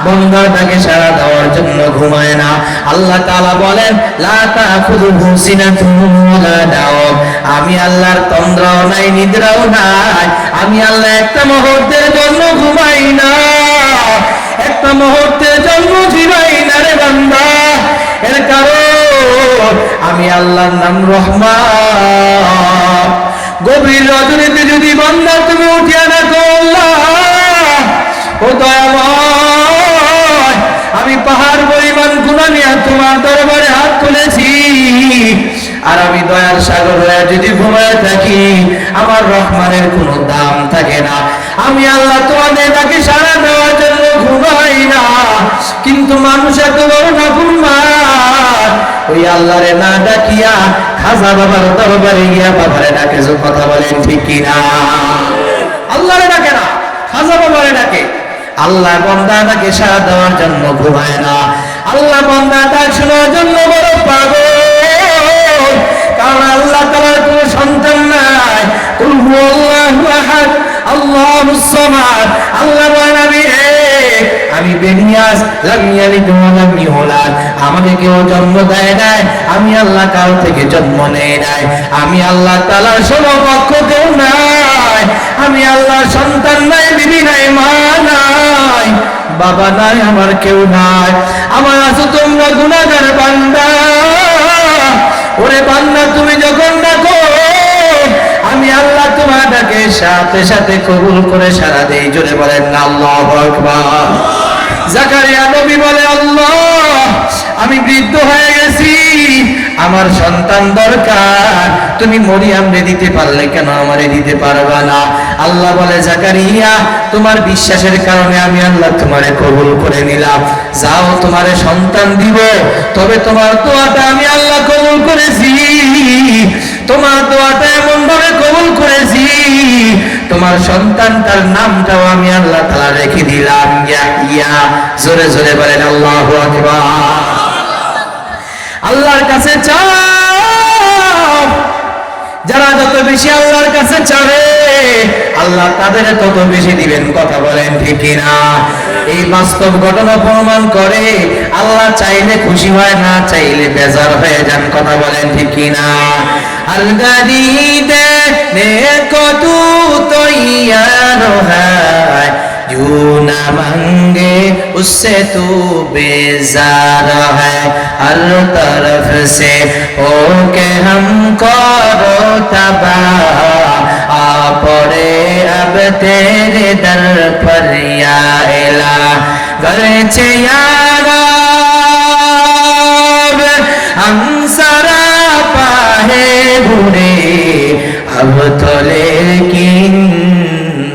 S1: বান্দার ডাকে সাড়া দেওয়ার জন্য ঘুমায় না। আল্লাহ তাআলা বলেন লা তাখুযুহু সিনাতুন ওয়ালা নাওম, আমি আল্লাহর তন্দ্রাও নাই, নিদ্রাও নাই। আমি আল্লাহ একটা মুহূর্তের জন্য ঘুমাই না, একটা মুহূর্তের জন্য জিরাই না রে বান্দা। এর কারণ আমি আল্লাহর নাম রহমান। গভীর রজনীতে যদি বান্দা তুমি উঠিয়া না আল্লাহ ও দয়াময়, আমি পাহাড় পরিমাণ গুনাহ নিয়ে তোমার দরবারে হাত তুলেছি, আর আমি দয়ার সাগর হয়ে যদি ঘুমায় থাকি, আমার রহমানের কোনো দাম থাকে না। আমি আল্লাহ তোমাদের ডাকে সাড়া দেওয়ার জন্য ঘুমাই না, কিন্তু মানুষ এত বড় নাফরমান, ওই আল্লাহরে না ডাকিয়া খাজা বাবার দরবারে গিয়া বাবারে ডাকে। কথা বলেন ঠিক কিনা? আল্লাহরে ডাকে না, খাজা বাবারে ডাকে। আল্লাহ বান্দা ডাকে সাড়া দেওয়ার জন্য ঘুমায় না, আল্লাহ বান্দা ডাক শোনার জন্য বড় পাগল। কারণ আল্লাহ তাআলার কোনো সন্তান নাই। কুল হুয়াল্লাহু আহাদ আল্লাহুস সামাদ, আল্লাহ বলেন আমি এক, আমি বেনিয়াস, লাম ইয়ালিদ ওয়া লাম ইউলাদ, আমাকে কেউ জন্ম দেয় নাই, আমি আল্লাহ কারো থেকে জন্ম নেই নাই। আমি আল্লাহ তাআলার সমকক্ষ কেউ নাই। আমি আল্লাহর সন্তান নাই, বিবি নাই, মা নাই, বাবা নাই, আমার কেউ নাই। আমার আছো তোমরা গুনাহগার বান্দা। ওরে বান্দা তুমি যখন ডাকো, আমি আল্লাহ তোমার ডাকে সাথে সাথে কবুল করে সাড়া দেই। জোরে বলেন না আল্লাহু আকবার। জাকারিয়া নবী বলে আল্লাহ আমি বৃদ্ধ হয়ে গেছি, আমার সন্তান দরকার, তুমি মরিয়ামরে দিতে পারলে কেন আমারে দিতে পারবা না? আল্লাহ বলে জাকারিয়া তোমার বিশ্বাসের কারণে আমি আল্লাহ তোমারে কবুল করে নিলাম, যাও তোমারে সন্তান দিব। তবে তোমার দোয়াটা আমি আল্লাহ কবুল করেছি, তোমার দোয়াটা এমন ভাবে কবুল করেছি, তোমার সন্তানটার নামটাও আমি আল্লাহ তাআলা রেখে দিলাম ইয়াহইয়া। জোরে জোরে বলেন আল্লাহু আকবার। আল্লাহর কাছে চাও, যারা যত বেশি আল্লাহর কাছে চাবে আল্লাহ তাদের তত বেশি দিবেন। কথা বলেন ঠিক কিনা? এই বাস্তব ঘটনা প্রমাণ করে আল্লাহ চাইলে খুশি হয়, না চাইলে বেজার হয়ে যান। কথা বলেন ঠিক কিনা? আলগাদি দেনে কত তৈয়ার হয়, जो न मांगे उससे तू बेजार है, हर तरफ से होके हमको रोतबा आ पड़े अब तेरे दर पर या इला गरचे यारा हम सरा पाहे बुरे अब तो लेकिन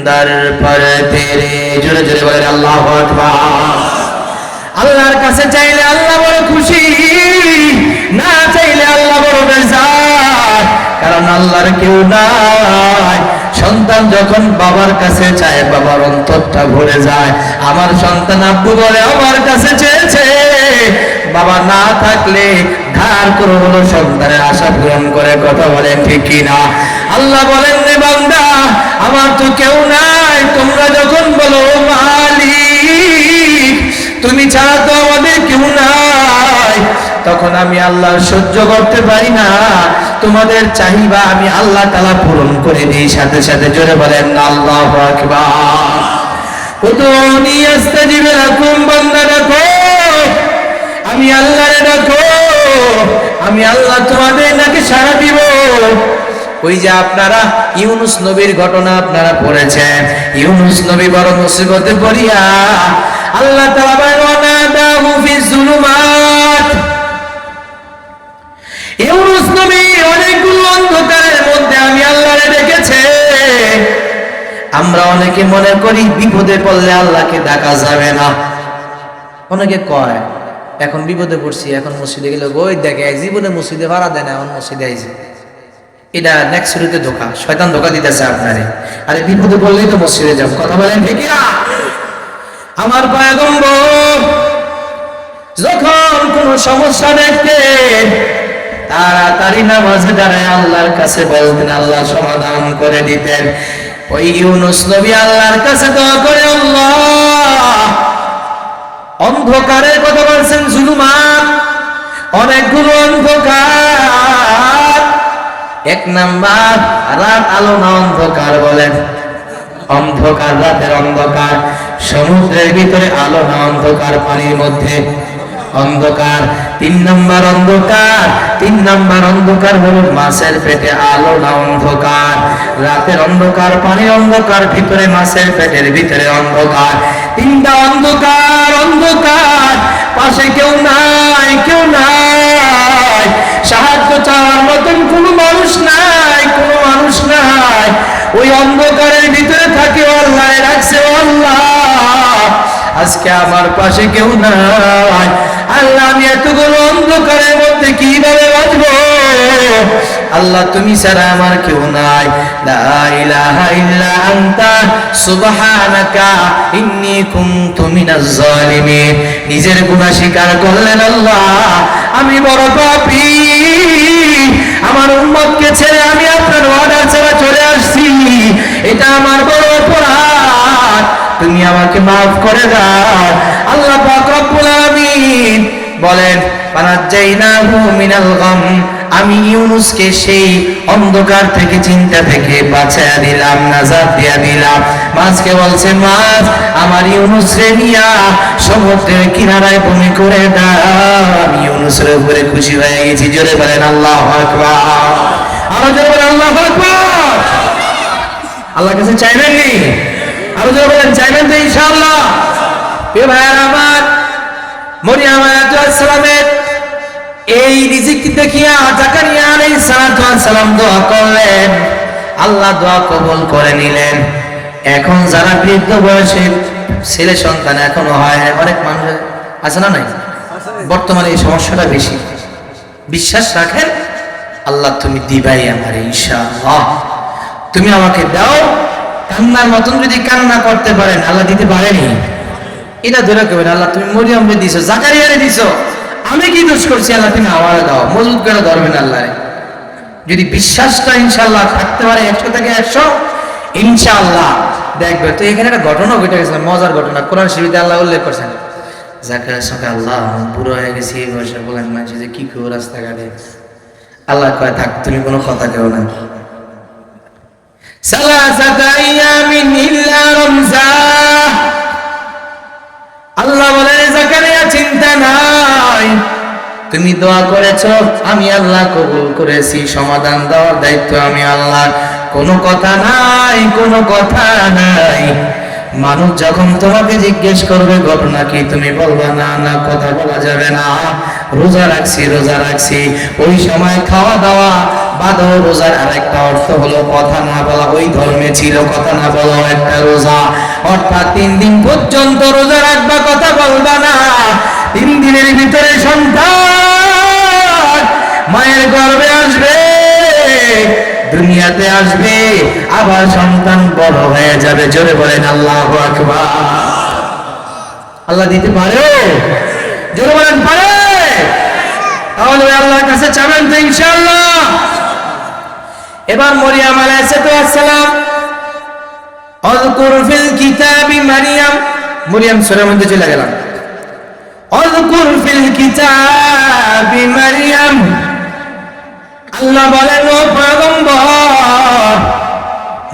S1: दर पर तेरे। জোরে জোরে বলেন আল্লাহু আকবার। আল্লাহর কাছে চাইলে আল্লাহ বড় খুশি, না চাইলে আল্লাহ বড় বেজার। কারণ আল্লাহর কেউ নাই, সন্তান যখন বাবার কাছে চায় বাবার অন্তরটা ভরে যায়। আমার সন্তান আব্বু বলে আমার কাছে চেয়েছে, বাবা না থাকলে ধার করে হলো সন্তানের আশা পূরণ করে। কথা বলেন ঠিক কিনা? আল্লাহ বলেন রে বান্দা, আমার তো কেউ নাই, তোমরা যখন বলো মালিক তুমি ছাড়া তো আমাদের কেউ নাই, তখন আমি আল্লাহ সহ্য করতে পারি না, তোমাদের চাহিদা আমি আল্লাহ তাআলা পূরণ করে দিই সাথে সাথে। জোরে বলেন আল্লাহু আকবার। উদুনি আস্তাজিব লাকুম, বান্দা ডাকো, আমি আল্লাহরে ডাকো, আমি আল্লাহ তোমাদের নাকি সাড়া দিব। ওই যে আপনারা ইউনুস নবীর ঘটনা আপনারা পড়েছেন, ইউনুস নবী বড় মুসিবতে পড়িয়া আল্লাহ তাআলা ওয়ানাদাহু ফিজ যুলুমাত, ইউনুস নবী অনেকগুলো অন্ধকারের মধ্যে আমি আল্লাহরে ডেকেছে। আমরা অনেকে মনে করি বিপদে পড়লে আল্লাহকে ডাকা যাবে না। অনেকে কয় এখন বিপদে পড়ছি, এখন মসজিদে গেলে ওই দেখে জীবনে মসজিদে ভাড়া দেয় না, এখন মসজিদে আইছে। এটা নেক্সট শুরুতে ধোকা, শয়তান ধোকা দিতেছে আপনারে। আরে বিপদে পড়লেই তো মসজিদে যাব। কথা বলেন ঠিক না? আমার পয়গম্বর যখন কোন সমস্যা দেখতে তাড়াতাড়ি নামাজে দাঁড়ায় আল্লাহর কাছে বলতেন, আল্লাহ সমাধান করে দিতেন। ওই ইউনুস নবী আল্লাহর কাছে দোয়া করে, আল্লাহ অন্ধকারের কথা বলছেন, জুলুমাত অনেকগুলো অন্ধকার। এক নাম্বার রাত, আলো না অন্ধকার? বলেন অন্ধকার, রাতের অন্ধকার। সমুদ্রের ভিতরে আলো না অন্ধকার? পানির মধ্যে অন্ধকার। 3 নাম্বার অন্ধকার, 3 নাম্বার অন্ধকার হলো মাছের পেটে আলো না অন্ধকার? রাতের অন্ধকার, পানির অন্ধকার, ভিতরে মাছের পেটের ভিতরে অন্ধকার। 3টা অন্ধকার, অন্ধকার, পাশে কেউ নাই, কেউ নাই, সাহায্য চাওয়ার মতন কোনো মানুষ নাই, কোনো মানুষ নাই। ওই অন্ধকারের ভিতরে থাকে আল্লাহ রাখছে, আল্লাহ আজকে আমার পাশে কেউ নাই, আল্লাহ আমি এতগুলো অন্ধকারের মধ্যে কিভাবে বাঁচবো? আল্লাহ তুমি ছাড়া আমার কেউ নাই। লা ইলাহা ইল্লা আনতা সুবহানাকা ইন্নী কুনতু মিনাজ জালিমিন। নিজের গুনাহ স্বীকার করলেন, আল্লাহ আমি বড় পাপী, আমার উম্মতকে ছেড়ে আমি আপনার অর্ডার ছাড়া চলে আসছি, এটা আমার বড় অপরাধ, তুমি আমাকে মাফ করে দাও। আল্লাহ পাক রব্বুল আলামিন বলেন, ফানাজ্জাইনাহু মিনাল গাম, আমি ইউনুসকে সেই অন্ধকার থেকে, চিন্তা থেকে বাঁচায়া দিলাম, নাজাত দিয়া দিলাম। মাছকে বলছে, মাছ আমার ইউনুস রে নিয়া সমুদ্রের কিনারায় বমি করে দাও, আমি ইউনুসের উপরে খুশি হয়ে গেছি। জোরে বলেন আল্লাহু আকবার। আরো জোরে বলেন আল্লাহু আকবার। আল্লাহর কাছে চাইবেন নি? আরো জোরে বলেন চাইবেন তো ইনশাআল্লাহ। প্রিয় ভাইরা আমার, মরিয়ম আলাইহিস সালামের এই রিজিক দেখিয়া জাকারিয়া আলাইহিস সালাম দোয়া করলেন, আল্লাহ দোয়া কবুল করে নিলেন। এখন যারা বৃদ্ধ বয়সে ছেলে সন্তান এখনো হয়, অনেক মানুষ আছে না নাই? বর্তমানে এই সমস্যাটা বেশি। বিশ্বাস রাখেন, আল্লাহ তুমি দিবাই আমার, ইনশাআল্লাহ তুমি আমাকে দাও। কান্নার মতন যদি কান্না করতে পারেন, আল্লাহ দিতে পারেনি, এটা ধরে কেবেন, আল্লাহ তুমি মরিয়মরে দিছো, জাকারিয়ারে দিছো, আমি কি দোষ করছি? আল্লাহ তুমি আমারে দাও। মজবুত করে ধরবেন আল্লাহ। যদি বিশ্বাসটা ইনশাআল্লাহ থাকতে পারে 100 থেকে 100, ইনশাআল্লাহ দেখবে। তো এখানে একটা ঘটনা ঘটে গেছে, মজার ঘটনা, কোরআন শরীফে আল্লাহ উল্লেখ করেছেন। জাকারিয়ার সঙ্গে, আল্লাহ বুড়ো হয়ে গেছি এই বয়সে, বলেন মানুষ যে কি কেউ রাস্তাঘাটে। আল্লাহ কয়, থাক তুমি কোনো কথা কেউ না। সালাসাতা আইয়ামিন ইল্লা রামজা, আল্লাহ বলেন জাকারিয়া চিন্তা নাই, তুমি দোয়া করেছো, আমি আল্লাহ কবুল করেছি, সমাধান দেওয়ার দায়িত্ব আমি আল্লাহ। কোনো কথা নাই, কোনো কথা নাই। মানুষ যখন তোমাকে জিজ্ঞেস করবে ঘটনা কি, তুমি বলবা না, না কথা বলা যাবে না, রোজা রাখছি, রোজা রাখছি। ওই সময় খাওয়া দাওয়া বাদও রোজার আরেকটা অর্থ হলো কথা না বলা। ওই ধর্মে ছিল কথা না বলা একটা রোজা, অর্থাৎ 3 দিন পর্যন্ত রোজা রাখবা, কথা বলবা না। 3 দিনের ভিতরে সন্তান মায়ের গর্ভে আসবে, দুনিয়াতে আসবে, আবার সন্তান বড় হয়ে যাবে। জোরে বলেন আল্লাহু আকবার। আল্লাহ দিতে পারে? জোরে বলেন পারে? তাহলে আল্লাহর কাছে চাবেন তো ইনশাআল্লাহ। এবার মরিয়ম আলাইহিস সালাম, আযকুর ফিল কিতাবি মারইয়াম, মরিয়ম সূরার মধ্যে চলে গেলাম। আযকুর ফিল কিতাবি মারইয়াম, আল্লাহ বলেন ও পয়গম্বর,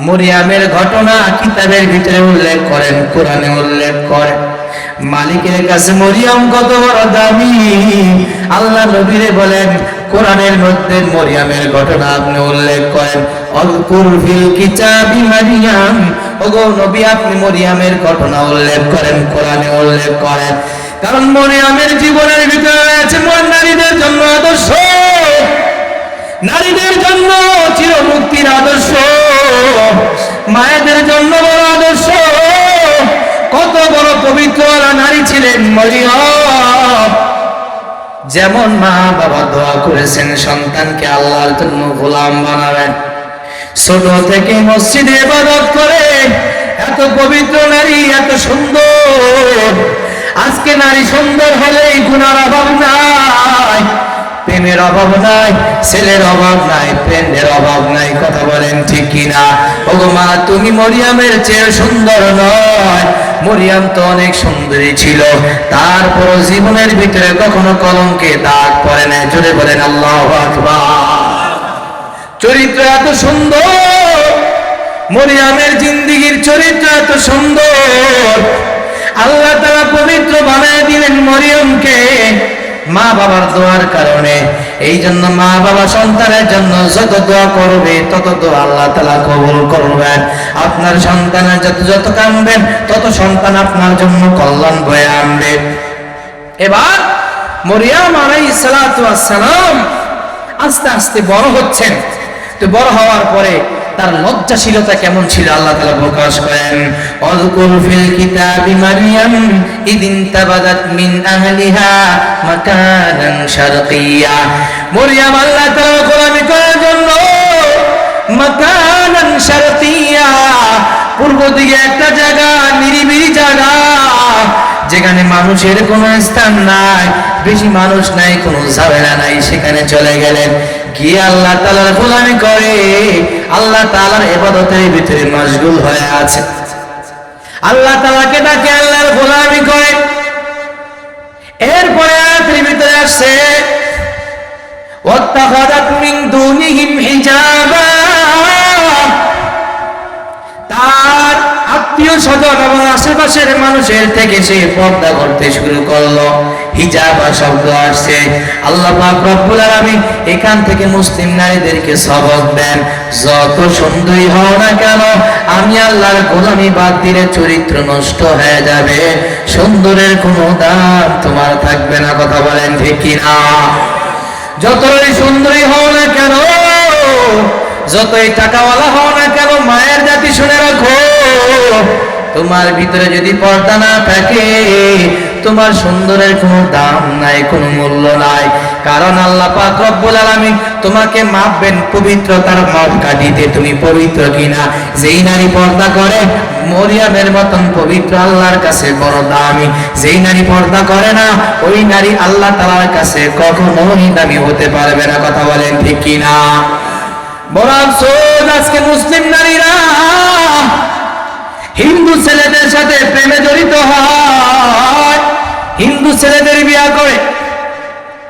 S1: মরিয়মের ঘটনা কিতাবের ভিতরে উল্লেখ করেন, কোরআনে উল্লেখ করেন। মালিকের কাছে মরিয়ম কত বড় দামি, আল্লাহ নবীরে বলেন কোরআনের মধ্যে মরিয়মের ঘটনা আপনি উল্লেখ করেন। আযকুর ফিল কিতাবি মারইয়াম, ওগো নবী আপনি মরিয়মের ঘটনা উল্লেখ করেন, কোরআনে উল্লেখ করেন। কারণ মরিয়মের জীবনের ভিতরে আছে নারীদের জন্য আদর্শ, নারীদের জন্য চির মুক্তির আদর্শ, মায়েদের জন্য বড় আদর্শ। কত বড় পবিত্র নারী ছিলেন মরিয়ম। যেমন মা বাবা দোয়া করেছেন সন্তানকে আল্লাহর জন্য গোলাম বানাবেন, ছোট থেকে মসজিদে ইবাদত করে এত পবিত্র নারী, এত সুন্দর। আজকে নারী সুন্দর হলেই গুনার অভাব নাই, প্রেমের অভাব নাই, ছেলের অভাব নাই, প্রেমের অভাব নাই। কথা বলেন ঠিক কিনা? ওগো মা, তুমি মরিয়মের চেয়ে সুন্দর নয়। মরিয়ম তো অনেক সুন্দরী ছিল, তারপর জীবনের ভিতরে কখনো কলঙ্কে দাগ পড়ে নাই। জোরে বলেন আল্লাহু আকবার। চরিত্র এত সুন্দর, মরিয়মের জিন্দেগীর চরিত্র এত সুন্দর, আল্লাহ তাআলা পবিত্র বানায় দিলেন মরিয়মকে মা বাবার দোয়ার কারণে। এই জন্য মা বাবা সন্তানের জন্য যত দোয়া করবে তত দোয়া আল্লাহ তাআলা কবুল করবেন। আপনার সন্তানের যত কাঁদবেন তত সন্তান আপনার জন্য কল্যাণ বয়ে আনবে। এবার মরিয়ম আলাইহিস সালাতু ওয়াস সালাম আস্তে আস্তে বড় হচ্ছেন। তো বড় হওয়ার পরে তার লজ্জাশীলতা কেমন ছিল আল্লাহ তাআলা প্রকাশ করেন। আযকুর ফিল কিতাবি মারইয়াম ইদিন তাবাদাত মিন আহলিহা মাকানান শারকিয়্যা। মরিয়ম আল্লাহ তাআলা গোলামি করার জন্য মাকানান শারকিয়্যা, পূর্ব দিকে একটা জায়গা, নিরিবিলি জায়গা, যেখানে মানুষের কোনো স্থান নাই, বেশি মানুষ নাই, কোনো ঝামেলা নাই, সেখানে চলে গেলেন। গিয়ে আল্লাহ তাআলার গোলামি করে, আল্লাহ তাআলার ইবাদতের ভিতরে মশগুল হয়ে আছে। আল্লাহ তাআলাকে ডাকে, আল্লাহর গোলামি করে। এরপরে আয়াতের ভিতরে আসছে ওয়াত্তাখাযাত মিন দুনিহিম হিজাবা, তার আত্মীয় স্বজন এবং আশেপাশের মানুষের থেকে সে পর্দা করতে শুরু করলো। হিজাবা শব্দ আসছে। আল্লাহ পাক রব্বুল আলামিন এখান থেকে মুসলিম নারীদেরকে সবক দেন, যত সুন্দরী হও না কেন, আমি আল্লাহর গোলামি বাদ দিলে চরিত্র নষ্ট হয়ে যাবে, সুন্দরের কোনো দাম তোমার থাকবে না। কথা বলেন ঠিক কিনা? যতই সুন্দরী হও না কেন, যতই টাকাওয়ালা হও না কেন, মায়ের জাতি শুনে রাখো, তোমার ভিতরে যদি পর্দা না থাকে তোমার সুন্দরের কোনো দাম নাই, কোনো মূল্য নাই। কারণ আল্লাহ পাক রব্বুল আলামিন তোমাকে মাপবেন পবিত্রতার মাপকাঠিতে তুমি পবিত্র কিনা। যেই নারী পর্দা করে মরিয়মের মতন পবিত্র আল্লাহর কাছে বড় দামি। যেই নারী পর্দা করে না ওই নারী আল্লাহ তাআলার কাছে কখনোই দামি হতে পারবে না। কথা বলেন ঠিক কিনা? বড় আফসোস, আজকে মুসলিম নারীরা হিন্দু ছেলেদের সাথে প্রেমে জড়িত হয়, হিন্দু ছেলেদের বিয়ে করে।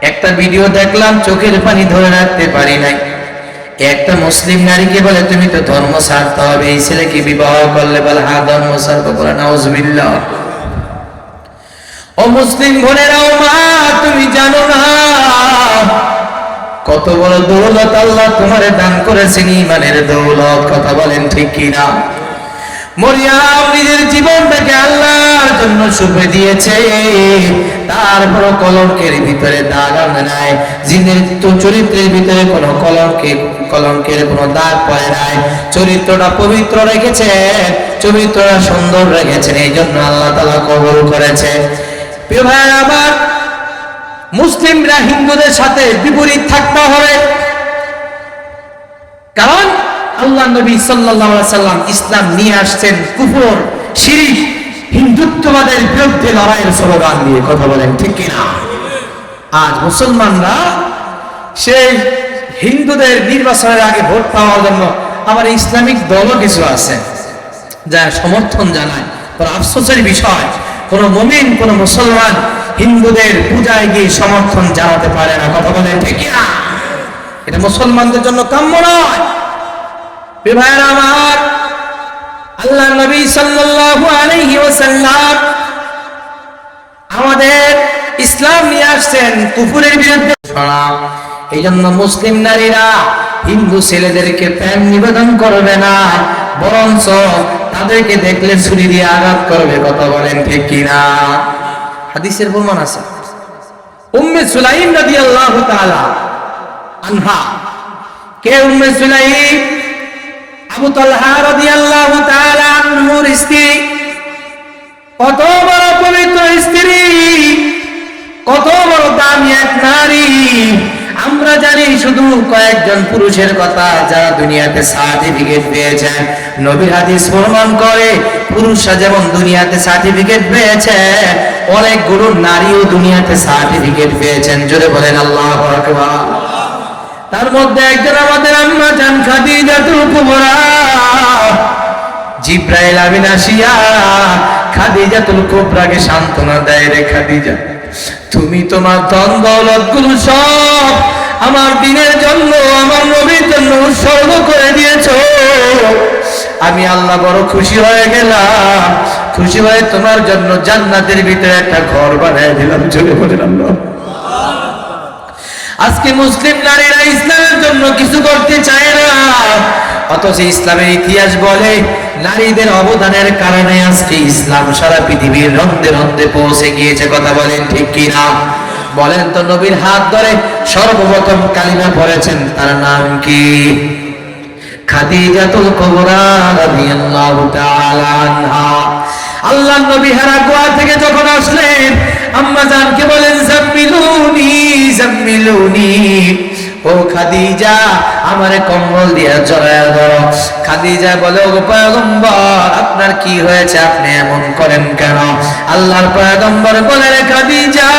S1: একটা ভিডিও দেখলাম, চোখের পানি ধরে রাখতে পারি নাই। একটা মুসলিম নারীকে বলে তুমি তো ধর্ম ছাড়তে হবে, এই ছেলেকে বিবাহ করলে বলে হ্যাঁ ধর্ম ছাড়বো। বলে নাউজুবিল্লাহ। ও মুসলিম বোনেরাও, মা তুমি জানো না কত বড় দৌলত আল্লাহ তোমারে দান করেছেন, ঈমানের দৌলত। কথা বলেন ঠিক কিনা? মরিয়ম নিজের জীবনটাকে আল্লাহর জন্য সঁপে দিয়েছে, তারপর কলঙ্কের ভিতরে দাগ আনে নাই, জিনের তো চরিত্রের ভিতরে কোনো কলঙ্কের কোনো দাগ পড়ে নাই। চরিত্রটা পবিত্র রেখেছে, চরিত্রটা সুন্দর রেখেছেন, এই জন্য আল্লাহ তাআলা কবুল করেছে। প্রিয় ভাই আমার, মুসলিমরা হিন্দুদের সাথে বিপরীত থাকতে হবে। কারণ আল্লাহ নবী সাল্লাল্লাহু আলাইহি সাল্লাম ইসলাম নিয়ে আসছেন কুফর, শিরক, হিন্দুত্ববাদের বিরুদ্ধে লড়াইয়ের স্লোগান দিয়ে। কথা বলেন ঠিক কিনা? আজ মুসলমানরা সেই হিন্দুদের নির্বাচনের আগে ভোট পাওয়ার জন্য আবার ইসলামিক দলও কিছু আছে যা সমর্থন জানায়। আফসোসের বিষয়, কোন মুমিন, কোন মুসলমান হিন্দুদের পূজায় গিয়ে সমর্থন জানাতে পারে না। কথা বলেন ঠিক কিনা? এটা মুসলমানদের জন্য কাম্য নয়। ভাইয়েরা আমার, আল্লাহ নবী সাল্লাল্লাহু আলাইহি ওয়াসাল্লাম আমাদের ইসলাম নিয়ে আসছেন কুফরের বিরুদ্ধে। এই জন্য মুসলিম নারীরা হিন্দু ছেলেদেরকে প্রেম নিবেদন করবে না, বরঞ্চ তাদেরকে দেখলে ছুরি দিয়ে আঘাত করবে। কথা বলেন ঠিক কিনা? হাদিসের প্রমাণ আছে। উম্মে সুলাইম রাদিয়াল্লাহু তাআলা আনহা। কে উম্মে সুলাইম? আবু তালহা রাদিয়াল্লাহু তাআলা আনহুর স্ত্রী। কত বড় পবিত্র স্ত্রী, কত বড় দামি এক নারী। আমরা জানি শুধু কয়েকজন পুরুষের কথা যারা দুনিয়াতে সার্টিফিকেট পেয়েছেন। নবীর হাদিস প্রমাণ করে পুরুষরা যেমন দুনিয়াতে সার্টিফিকেট পেয়েছে, অনেকগুলো নারীও দুনিয়াতে সার্টিফিকেট পেয়েছেন। জোরে বলেন আল্লাহু আকবার। তার মধ্যে একজন আমাদের আম্মা জান খাদিজাতুল কুবরা। জিব্রাইল আমিন আসিয়া খাদিজাতুল কুবরাকে সান্ত্বনা দেয়, রে খাদিজা, তুমি তোমার ধন দৌলত গুলো সব আমার দিনের জন্য, আমার নবীর জন্য উৎসর্গ করে দিয়েছো। আমি আল্লাহ বড় খুশি হয়ে গেলাম। খুশি হয়ে তোমার জন্য জান্নাতের ভিতরে একটা ঘর বানিয়ে দিলাম। চলে বললাম আজকে মুসলিম নারীরা ইসলামের জন্য কিছু করতে চায় না, অথচ ইসলামের ইতিহাস বলে নারীদের অবদানের কারণে আজকে ইসলাম সারা পৃথিবীর রন্ধে রন্ধে পৌঁছে গিয়েছে। কথা বলেন ঠিক কিনা? বলেন তো, নবীর হাত ধরে সর্বপ্রথম কালিমা পড়েছেন, তার নাম কি? খাদিজাতুল কুবরা রাদিয়াল্লাহু তাআলা আনহা। আল্লাহর নবী হেরা গুহা থেকে যখন আসলেন, আম্মা জানকে বলেন, জাম্মিলুনি জাম্মিলুনি, ও খাদিজা আমারে কম্বল দিয়ে জড়ায়া ধরো। খাদিজা বলে, ও পয়গম্বর আপনার কি হয়েছে, আপনি এমন করেন কেন? আল্লাহর পয়গম্বর বলেন, খাদিজা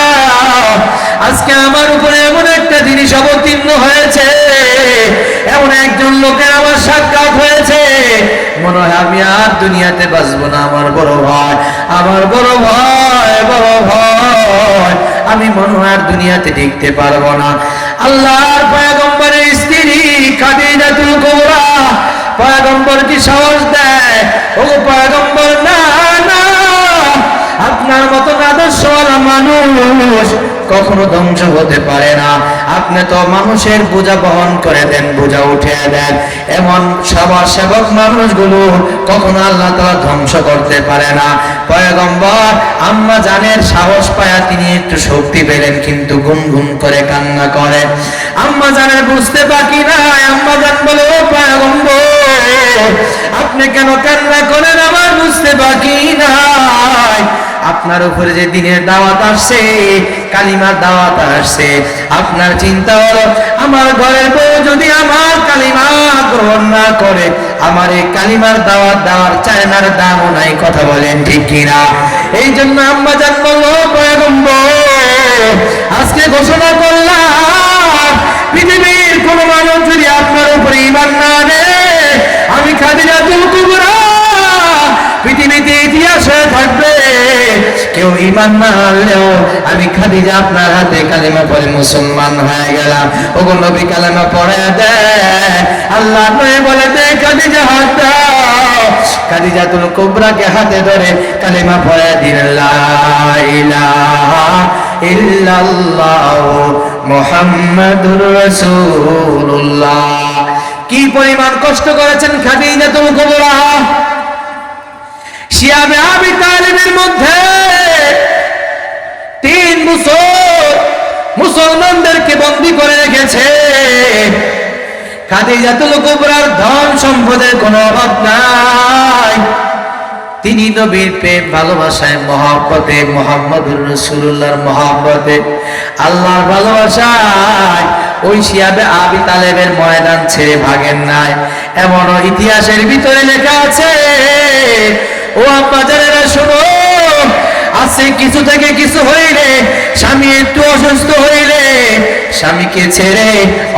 S1: আজকে আমার উপরে এমন একটা জিনিস অবতীর্ণ হয়েছে, এমন একজন লোকের আমার সাক্ষাৎ হয়েছে, মনে হয় আমি আর দুনিয়াতে বাঁচবো না। আমার বড় ভয়, আমার বড় ভয়, বড় ভয়, আমি মনে হয় আর দুনিয়াতে টিকতে পারবো না। আল্লাহর পয়গম্বরের স্ত্রী খাদিজাতুল কুবরা পয়গম্বর কি সাহস দেয়, ও পয়গম্বর না না, আপনার মতন আদর্শওয়ালা মানুষ কখনো ধ্বংস হতে পারে না। আপনি তো মানুষের বোঝা বহন করে দেন, বোঝা উঠে দেন। এমন সবার সেবক মানুষগুলো কখনো আল্লাহ তাআলা ধ্বংস করতে পারে না। পয়গম্বর আম্মা জানের সাহস পায়া তিনি একটু শক্তি পেলেন, কিন্তু গুম গুম করে কান্না করে। আম্মা জানের বুঝতে বাকি নাই। আম্মা জান বলে, ও পয়গম্বর আপনি কেন কান্না করেন? আমার বুঝতে বাকি নাই। আপনার উপরে যে দিনের দাওয়াত আসছে, কালিমার দাওয়াত আসছে, আপনার চিন্তা হলো আমার ঘরের বউ যদি আমার কালিমা গ্রহণ না করে, আমার এই কালিমার দাওয়াত দেওয়ার চায়নার দামও নাই। কথা বলেন ঠিক কিনা? এই জন্য আম্মা জান বলল, পয়গম্বর আজকে ঘোষণা করলাম, পৃথিবীর কোন মানুষ যদি আপনার উপরে ঈমান না আনে, আমি খাদিজাতুল কুবরা পৃথিবীতে ইতিহাস হয়ে থাকবে। কেউ ঈমান না আনলেও আমি খাদিজা আপনার হাতে কালিমা পড়ে মুসলমান হয়ে গেলাম। ওগো নবী কালিমা পড়ে দেয়। আল্লাহ নবী বলে, দে খাদিজা হাত দাও। খাদিজাতুল কুবরাকে হাতে ধরে কালিমা পড়ে দিলেন, লা ইলাহা ইল্লাল্লাহু মুহাম্মাদুর রাসূলুল্লাহ। কি পরিমাণ কষ্ট করেছেন খাদিজাতুল কুবরা। শিয়াবে আবি তালিবের মধ্যে 3 বছর মুসলমানদেরকে বন্দী করে রেখেছে। খাদিজাতুল কুবরার ধন সম্পদের কোনো অভাব নাই। তিনি নবীর প্রেম ভালোবাসায় মহব্বতে, মুহাম্মদুর রাসূলুল্লাহর মহব্বতে, আল্লাহর ভালোবাসায় ওই শিয়াবে আবি তালেবের ময়দান ছেড়ে ভাগেন নাই। এমনও ইতিহাসের ভিতরে লেখা আছে, ও আব্বা জানেরা শোনো, আছে কিছু থেকে কিছু হইলে, স্বামী একটু অসুস্থ হইলে স্বামীকে ছেড়ে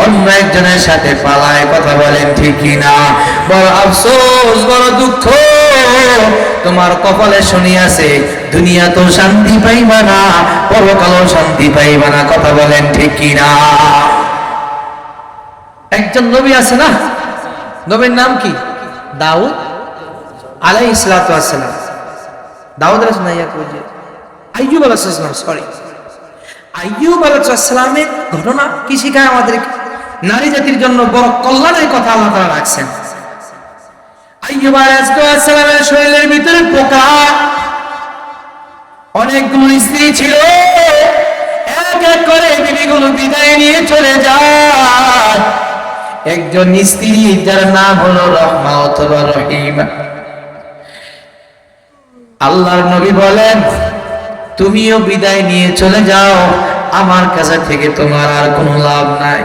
S1: অন্য একজনের সাথে পালায়। কথা বলেন ঠিক কিনা? বড় আফসোস, বড় দুঃখ, তোমার কপালে শনি আছে, দুনিয়া তো শান্তি পাইবা না, পরকালও শান্তি পাইবা না। কথা বলেন ঠিক কিনা? একজন নবী আছে না, নবীর নাম কি? দাউদ আলাইহিস সালাতু ওয়াস সালাম। দাউদ আইয়ুব আলাইহিস সালাম, সরি, আইয়ুব আলাইহিস সালামের ঘটনা কি শিখায় আমাদের? নারী জাতির জন্য বড় কল্যাণের কথা আল্লাহ তাআলা রাখছেন। আইয়ুব আলাইহিস সালামের শরীরের ভিতরে পোকা, অনেকগুলো স্ত্রী ছিল, এক এক করে বিবিগুলো বিদায় নিয়ে চলে যায়। একজন স্ত্রী যার নাম হলো রহমা অথবা রহিমা। আল্লাহর নবী বলেন, তুমিও বিদায় নিয়ে চলে যাও, আমার কাছে থেকে তোমার আর কোনো লাভ নাই।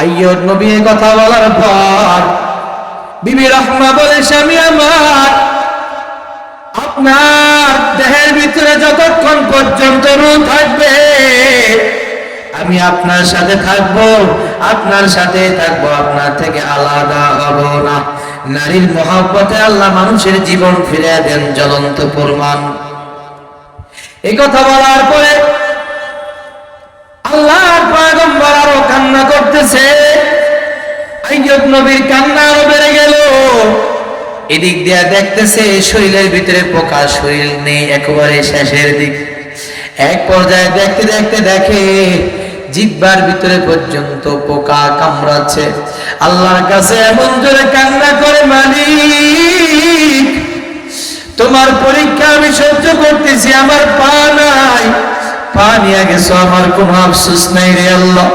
S1: আইয়ুব নবী এই কথা বলার পর বিবি রহমা বলে, স্বামী আমার, আপনার দেহের ভিতরে যতক্ষণ পর্যন্ত রূহ থাকবে আমি আপনার সাথে থাকবো, আপনার সাথে থাকবো, আপনার থেকে আলাদা হব না। নারীর মহব্বতে আল্লাহ মানুষের জীবন ফিরে দেন, জ্বলন্ত প্রমাণ। এই কথা বলার পরে আল্লাহর পয়গম্বর আরো কান্না করতেছে। আইয়ুব নবীর কান্না আরো বেড়ে গেল। এদিক দিয়ে দেখতেছে শরীরের ভিতরে পোকা, শরীর নেই, একেবারে শেষের দিক। এক পর্যায়ে দেখতে দেখতে দেখে জিহ্বার ভিতরে পর্যন্ত পোকা কামড়াচ্ছে। আল্লাহর কাছে এমন জোরে কান্না করে, মালিক তোমার পরীক্ষা আমি সহ্য করতেছি, আমার পা নাই, পা নিয়ে গেছো, আমার কোনো আফসোস নাই রে আল্লাহ।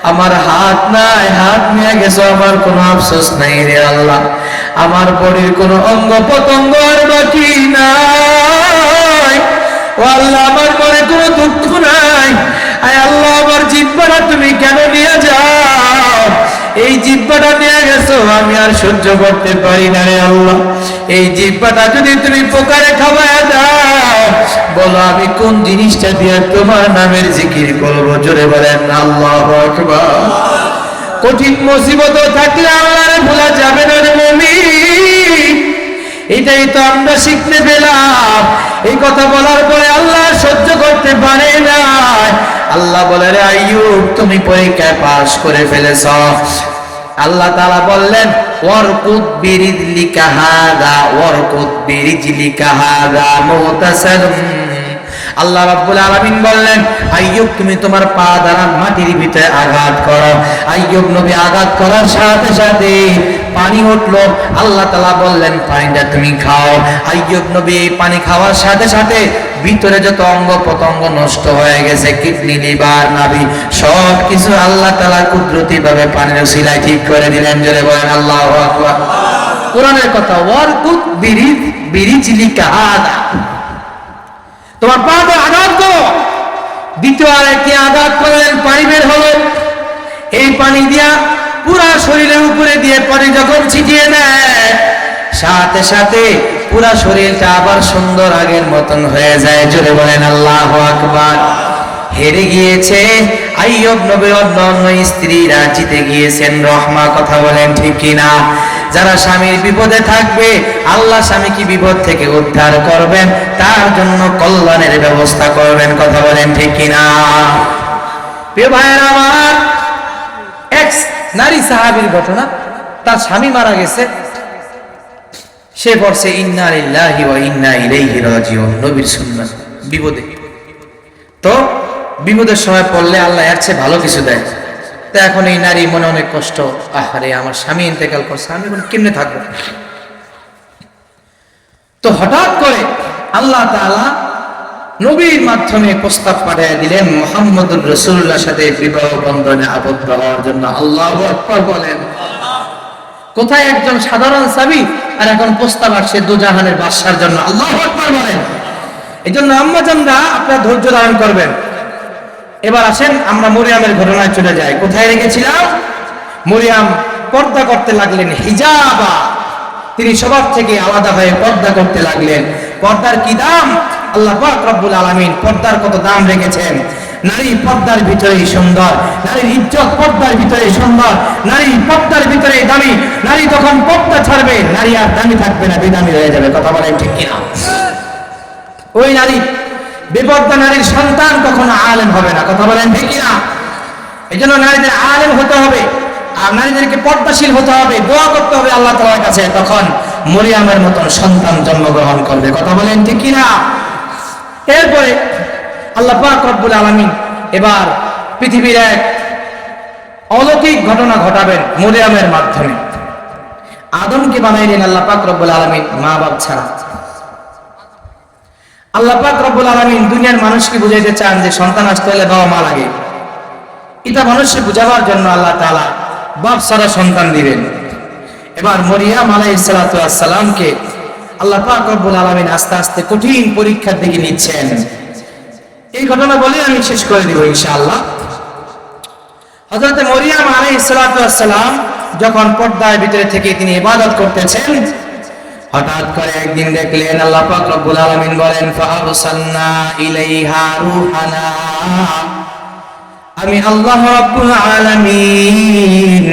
S1: আমার হাত নাই, হাত নিয়ে গেছো, আমার কোনো আফসোস নাই রে আল্লাহ। আমার বডির কোনো অঙ্গ প্রত্যঙ্গ আর বাকি নাই, ও আল্লাহ আমার মনে কোনো দুঃখ নাই। আয় আল্লাহ, আমার জিহ্বাটা তুমি কেন নিয়ে যাও? এই জিহ্বাটা নিয়ে গেছো, আমি আর সহ্য করতে পারি না রে আল্লাহ। এই জিহ্বাটা যদি তুমি পোকারে খাওয়ায় দাও, বলো আমি কোন জিনিসটা দিয়ে তোমার নামের জিকির করবো? জোরে বলেন আল্লাহু আকবার। কঠিন মুসিবত থাকলে আল্লাহরে ভোলা যাবে না রে মুমিন। এটাই তো আমরা শিখতে পেলাম। এই কথা বলার পরে আল্লাহ সহ্য করতে পারে না। আল্লাহ বলে, রে আইয়ুব তুমি পরীক্ষায় পাস করে ফেলেছ। আল্লাহ তাআলা বললেন, ওয়ারকুদ বিরিজলিকা হাযা ওয়ারকুদ বিরিজলিকা হাযা মুতাসালুম। আল্লাহ রাব্বুল আলামিন বললেন, আইয়ুব তুমি তোমার পা দ্বারা মাটির ভিতরে আঘাত করো। আইয়ুব নবী আঘাত করার সাথে সাথে পানি উঠলো। আল্লাহ তাআলা বললেন, পানিটা তুমি খাও। আইয়ুব নবী এই পানি খাওয়ার সাথে সাথে ভিতরে যত অঙ্গ প্রত্যঙ্গ নষ্ট হয়ে গেছে, কিডনি, লিভার, নাভি, সব কিছু আল্লাহ তাআলা কুদরতি ভাবে পানির উসিলায় ঠিক করে দিলেন। জোরে বলেন আল্লাহু আকবার। কোরআনের কথা, ওয়ারকুদ বিরিজলিকা হাযা, তোমার পা দিয়ে আঘাত করো। দ্বিতীয় আরেকটি আঘাত করলেন, পানি বের হলো। এই পানি দিয়া পুরা শরীরের উপরে দিয়ে পানি যখন ছিটিয়ে দেয়, সাথে সাথে পুরা শরীরটা আবার সুন্দর আগের মতন হয়ে যায়। জোরে বলেন আল্লাহু আকবার। হেরে গিয়েছে আইয়ুব নবীর অন্য স্ত্রীরা, জিতে গিয়েছেন রহমা। কথা বলেন ঠিক কিনা? যারা স্বামীর বিপদে থাকবে, আল্লাহ স্বামীকে বিপদ থেকে উদ্ধার করবেন, তার জন্য কল্যাণের ব্যবস্থা করবেন। কথা বলেন ঠিক কিনা? প্রিয় ভাইয়েরা আমার, এক নারী সাহাবীর ঘটনা। তার স্বামী মারা গেছে, সে পড়ছে ইন্না লিল্লাহি ওয়া ইন্না ইলাইহি রাজিউন, নবীর সুন্নাত। বিপদে তো বিপদের সময় পড়লে আল্লাহ এর চেয়ে ভালো কিছু দেয়। তো এখন এই নারী মনে অনেক কষ্ট, আহারে আমার স্বামী ইন্তেকাল করছে, আমি এখন কেমনে থাকবো? তো হঠাৎ করে আল্লাহ তাআলা নবীর মাধ্যমে প্রস্তাব পাঠিয়ে দিলেন মুহাম্মদুর রাসূলুল্লাহর সাথে বিবাহ বন্ধনে আবদ্ধ হওয়ার জন্য। আল্লাহু আকবার বলেন। কোথায় একজন সাধারণ সাহাবী, আর এখন প্রস্তাব আসছে দুজাহানের বাদশার জন্য। আল্লাহু আকবার বলেন। এই জন্য আম্মাজানরা আপনারা ধৈর্য ধারণ করবেন। এবার আসেন আমরা মরিয়মের ঘটনায় চলে যাই। কোথায় রেখেছিলাম? মরিয়াম পর্দা করতে লাগলেন হিজাবা, তিনি সবার থেকে আলাদা হয়ে পর্দা করতে লাগলেন। পর্দার কি দাম! আল্লাহ পাক রব্বুল আলামিন পর্দার কত দাম রেখেছেন। নারী পর্দার ভিতরেই সুন্দর, নারীর ইজ্জত পর্দার ভিতরে সুন্দর, নারী পর্দার ভিতরে দামি। নারী যখন পর্দা ছাড়বে, নারী আর দামি থাকবে না, বেদামি হয়ে যাবে। কথা বলেন ঠিক কিনা? ওই নারী, বেপর্দা নারীর সন্তান কখনো আলেম হবে না। কথা বলেন ঠিক কিনা? এই জন্য নারীদের আলেম হতে হবে, আর নারীদেরকে পর্দাশীল হতে হবে, দোয়া করতে হবে আল্লাহ তাআলার কাছে, তখন মরিয়ামের মতন সন্তান জন্মগ্রহণ করবে। কথা বলেন ঠিক কিনা? এরপরে আল্লাহ পাক রব্বুল আলামিন এবার পৃথিবীর এক অলৌকিক ঘটনা ঘটাবেন মরিয়ামের মাধ্যমে। আদমকে বানাইলেন আল্লাহ পাক রব্বুল আলামিন মা বাপ ছাড়া। আল্লাহ পাক রব্বুল আলামিন দুনিয়ার মানুষকে বুঝাইতে চান যে সন্তান আসতে হলে বাবা মা লাগে। এটা মানুষকে বুঝাবার জন্য আল্লাহ তাআলা বাপ ছাড়া সন্তান দিবেন। এবার মরিয়াম আলাইহিস সালাতু ওয়াস সালামকে আল্লাহ পাক রব্বুল আলামিন আস্তে আস্তে কঠিন পরীক্ষার দিকে নিচ্ছেন। এই ঘটনা বলে আমি শেষ করে দিব ইনশাআল্লাহ। হযরত মরিয়াম আলাইহিস সালাতু ওয়াস সালাম যখন পর্দার ভিতরে থেকে তিনি ইবাদত করতেছেন, হঠাৎ করে একদিন দেখলেন আল্লাহ পাক রব্বুল আলামিন বলেন ফাআরসালনা ইলাইহা রূহানা, আমি আল্লাহ রাব্বুল আলামিন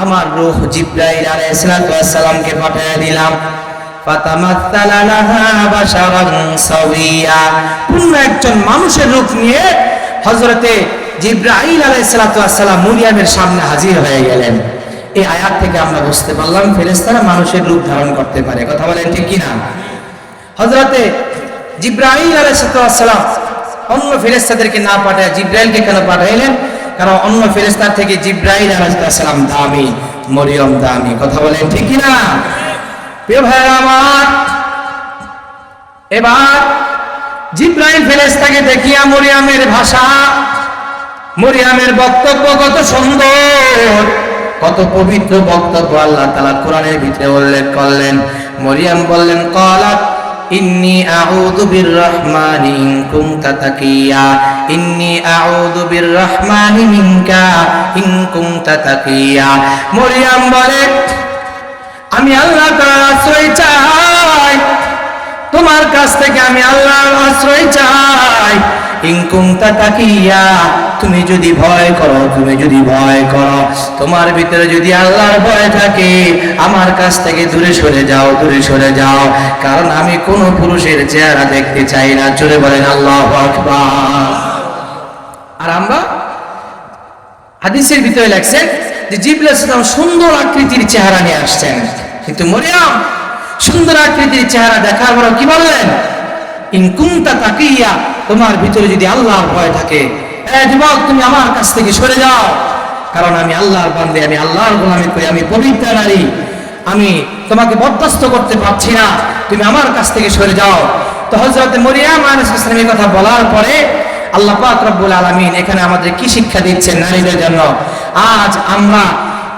S1: আমার রূহ জিবরাইল আলাইহিস সালাতু ওয়াস সালামকে পাঠিয়ে দিলাম। ফাতামাসসালা লাহা বাশারান সাওয়িয়া, পূর্ণ একজন মানুষের রূপ নিয়ে হযরতে জিবরাইল আলাইহিস সালাতু ওয়াস সালাম মরিয়মের সামনে হাজির হয়ে গেলেন। এই আয়াত থেকে আমরা বুঝতে পারলাম ফেরেশতারা মানুষের রূপ ধারণ করতে পারে। কথা বলেন ঠিক কিনা? হযরতে জিবরাইল আলাইহিস সালাতু ওয়াস সালাম অন্য ফেরেশতাদেরকে না পাঠায় জিবরাইলকে কেন পাঠাইলেন? কারণ অন্য ফেরেশতার থেকে জিবরাইল আলাইহিস সালাম দামি, মরিয়ম দামি। কথা বলেন ঠিক কিনা? প্রিয় ভাইরা আমার, এবার জিবরাইল ফেরেশতাকে দেখিয়া মরিয়মের ভাষা, মরিয়মের বক্তব্য কত সুন্দর, কত পবিত্র বক্তব্য আল্লাহ তাআলা কোরআনের ভিতরে উল্লেখ করলেন। মরিয়ম বললেন ক্বালাত ইন্নী আউযু বিররহমানি ইন কুনতা তাকিয়া, ইন্নী আউযু বিররহমানি মিনকা ইন কুনতা তাকিয়া। মরিয়ম বলে আমি আল্লাহ তাআলার আশ্রয় চাই, তোমার কাছ থেকে আমি আল্লাহর আশ্রয় চাই। ইন কুনতা তাকিয়া, তুমি যদি ভয় করো, তুমি যদি ভয় করো, তোমার ভিতরে যদি আল্লাহর ভয় থাকে, আমার কাছ থেকে দূরে সরে যাও, দূরে সরে যাও, কারণ আমি কোন পুরুষের চেহারা দেখতে চাই না। জোরে বলেন আল্লাহু আকবার। আর আমরা হাদিসের ভিতরে লেখছেন যে জিবরাইল আলাইহিস সালাম সুন্দর আকৃতির চেহারা নিয়ে আসছেন, কিন্তু মরিয়ম সুন্দর আকৃতির চেহারা দেখার পর কি বললেন? ইন কুনতা তাকিয়া, তোমার ভিতরে যদি আল্লাহর ভয় থাকে, যুবক তুমি আমার কাছ থেকে সরে যাও, কারণ আমি আল্লাহর বান্দে, আমি আল্লাহর গোলামি করি, আমি পবিত্র নারী, আমি তোমাকে বরদাস্ত করতে পারছি না, তুমি আমার কাছ থেকে সরে যাও। তো হযরত মরিয়ম আলাইহিস সালাম এই কথা বলার পরে আল্লাহ পাক রব্বুল আলামিন এখানে আমাদের কি শিক্ষা দিচ্ছেন নারীদের জন্য? আজ আমরা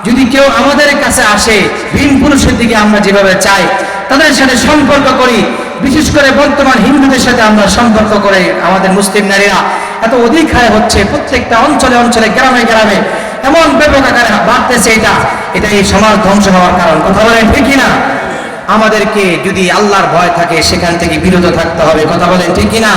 S1: যদি কেউ আমাদের কাছে আসে, ভিন পুরুষের দিকে আমরা যেভাবে চাই তাদের সাথে সম্পর্ক করি, বিশেষ করে বর্তমান হিন্দুদের সাথে আমরা সম্পর্ক করে আমাদের মুসলিম নারীরা এত অধিক হারে হচ্ছে, প্রত্যেকটা অঞ্চলে অঞ্চলে গ্রামে গ্রামে এমন ব্যাপক আকারে বাড়তেছে, এটা এই সমাজ ধ্বংস হওয়ার কারণ। কথা বলেন ঠিক কিনা? আমাদেরকে যদি আল্লাহর ভয় থাকে সেখান থেকে বিরত থাকতে হবে। কথা বলেন ঠিক কিনা?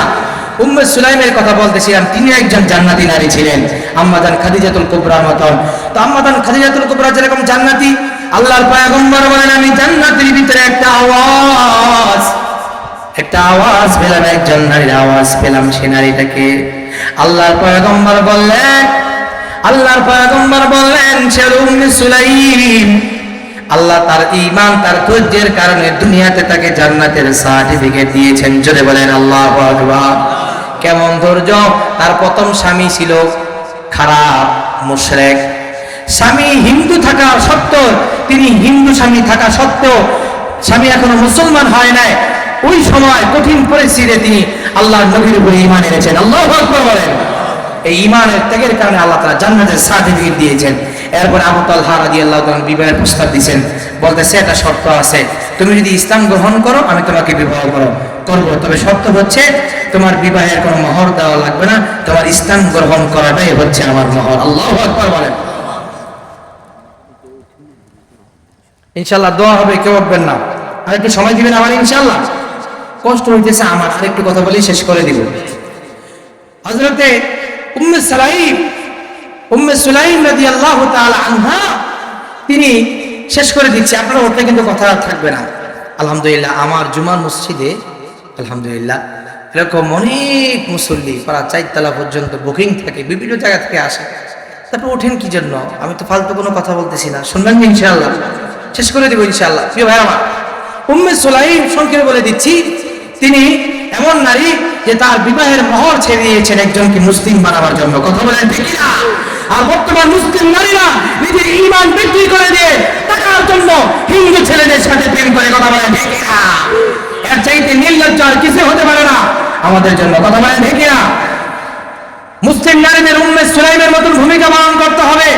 S1: উম্মে সুলাইমের কথা বলতেছিলাম, তিনি একজন জান্নাতি নারী ছিলেন, আম্মাজান খাদিজাতুল কুবরার মতন। তো আম্মাজান খাদিজাতুল কুবরা যেরকম জান্নাতি, আল্লাহর পয়গম্বর বলেন আমি জান্নাতের ভিতরে একটা আওয়াজ পেলাম, একজন নারীর আওয়াজ পেলাম। সে নারীটাকে আল্লাহর পয়গম্বর বললেন সে উম্মে সুলাইম। আল্লাহ তার ঈমান, তার ধৈর্যের কারণে দুনিয়াতে তাকে জান্নাতের সার্টিফিকেট দিয়েছেন। জোরে বলেন আল্লাহু আকবার। কেমন ধৈর্য! তার প্রথম স্বামী ছিল খারাপ, মুশরিক। স্বামী হিন্দু থাকা সত্ত্বেও, তিনি হিন্দু স্বামী থাকা সত্ত্বেও স্বামী এখনো মুসলমান হয় নাই, ওই সময় কঠিন পরিস্থিতিতে তিনি আল্লাহর নবীর উপরে ঈমান এনেছেন। আল্লাহু আকবার বলেন। এই ঈমানের ত্যাগের কারণে আল্লাহ তাআলা জান্নাতের সার্টিফিকেট দিয়েছেন। এরপর আবু তালহা রাদিয়াল্লাহু তাআলা বিবাহের প্রস্তাব দিয়েছেন, বলতেছে একটা শর্ত আছে, তুমি যদি ইসলাম গ্রহণ করো আমি তোমাকে বিবাহ করবো, তবে শর্ত হচ্ছে তোমার বিবাহের কোনো মোহর দেওয়া লাগবে না, তোমার ইসলাম গ্রহণ করাটাই হচ্ছে আমার মোহর। আল্লাহু আকবার বলেন। ইনশাআল্লাহ দোয়া হবে, কেউ উঠবেন না। আর একটু সময় দিবেন আমার, ইনশাআল্লাহ। কষ্ট হইতেছে আমার, আরেকটু কথা বলেই শেষ করে দিব। হযরতে উম্মে সুলাইম রাদিয়াল্লাহু তাআলা আনহা, তিনি শেষ করে দিচ্ছি, আপনারা ওটা কিন্তু কথা থাকবে না। আলহামদুলিল্লাহ, আমার জুমার মসজিদে আলহামদুলিল্লাহ এরকম অনেক মুসল্লি প্রায় 4 তলা পর্যন্ত বুকিং থাকে, বিভিন্ন জায়গা থেকে আসে। তারপর ওঠেন কি জন্য? আমি তো ফালতু কোনো কথা বলতেছি না, শুনবেন ইনশাআল্লাহ, শেষ করে দিব ইনশাআল্লাহ। প্রিয় ভাই আমার, উম্মে সুলাইম সংক্ষেপে বলে দিচ্ছি, তিনি এমন নারী যে তার বিবাহের মোহর ছেড়ে দিয়েছেন একজনকে মুসলিম বানাবার জন্য। কথা বলেন ঠিক না? আর বর্তমান মুসলিম নারীরা নিজের ঈমান বিক্রি করে দিয়ে টাকার জন্য হিন্দু ছেলেদের সাথে প্রেম করে। কথা বলেন ঠিক না? এর চাইতে নির্লজ্জ আর কিছু হতে পারে না আমাদের জন্য। কথা বলেন ঠিক না? মুসলিম নারীদের উম্মে সুলাইমের মতন ভূমিকা পালন করতে হবে।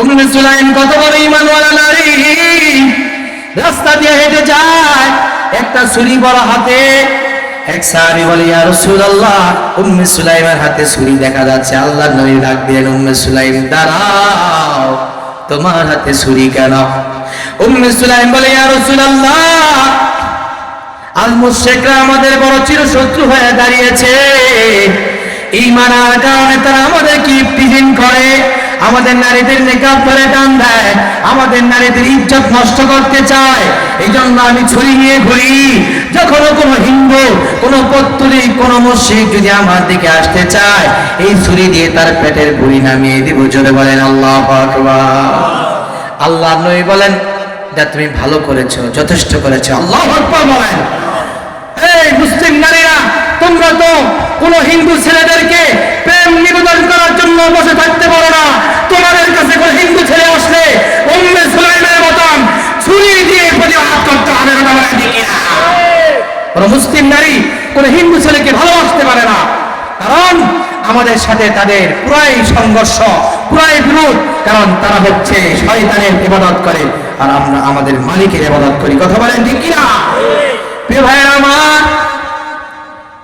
S1: উম্মে সুলাইম কত বড় ঈমানওয়ালা নারী, রাস্তা দিয়ে হেঁটে যায়, একটা ছুরি বড় হাতে। এক সাহাবী বলে, ইয়া রাসূলুল্লাহ, উম্মে সুলাইমের হাতে ছুরি দেখা যাচ্ছে। আল্লাহর নবী ডাক দিলেন, উম্মে সুলাইম দাঁড়াও, তোমার হাতে ছুরি কেন? উম্মে সুলাইম বলে, ইয়া রাসূলুল্লাহ, আল মুশরিকরা আমাদের বড় চিরশত্রু হয়ে দাঁড়িয়েছে। ঈমানের কারণে তারা আমাদেরকে ইফতিজিং করে, আমাদের নারীদের নিকাব ধরে টান দেয়, আমাদের নারীদের ইজ্জত নষ্ট করতে চায়। এই জন্য আমি ছুরি নিয়ে ঘুরি। যখন কোনো হিন্দু, কোনো পত্তলিক, কোনো মুশরিক যদি আমার দিকে আসতে চায়, এই ছুরি দিয়ে তার পেটের ভুঁড়ি নামিয়ে দিব। জোরে বলেন আল্লাহু আকবার। আল্লাহর নবী বলেন, যা তুমি ভালো করেছো, যথেষ্ট করেছো। আল্লাহু আকবার বলেন। এই মুসলিম নারীরা, তোমরা তো কোনো হিন্দু ছেলেদেরকে প্রেম নিবেদন করার জন্য বসে থাকতে পারো না। তোমাদের কাছে কোনো হিন্দু ছেলে আসলে উম্মে সুলাইমের মতন ছুরি দিয়ে প্রতিবাদ করতে হবে। কোনো মুসলিম নারী কোনো হিন্দু ছেলেকে ভালোবাসতে পারে না, কারণ আমাদের সাথে তাদের পুরাই সংঘর্ষ, পুরাই বিরোধ। কারণ তারা হচ্ছে শয়তানের ইবাদত করে, আর আমরা আমাদের মালিকের ইবাদত করি। কথা বলেন ঠিক কিনা? প্রিয় ভাইয়েরা আমার,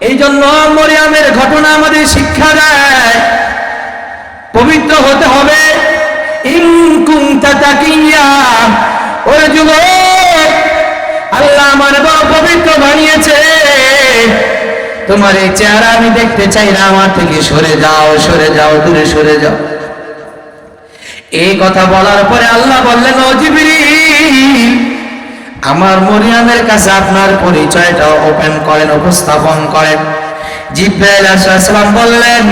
S1: এই জন্য মরিয়মের ঘটনা আমাদের শিক্ষা দেয়, পবিত্র হতে হবে। ইন কুনতা তাকিয়া, ও যুবক, আল্লাহ আমার বড় পবিত্র বানিয়েছে, তোমার এই চেহারা আমি দেখতে চাই না, আমার থেকে সরে যাও, সরে যাও, দূরে সরে যাও। এই কথা বলার পরে আল্লাহ বললেন, ও জিবরিল, আমার মরিয়মের কাছে আপনার পরিচয়টা ওপেন করেন, উপস্থাপন করেন। জিবরাইল আলাইহিস সালাম বললেন,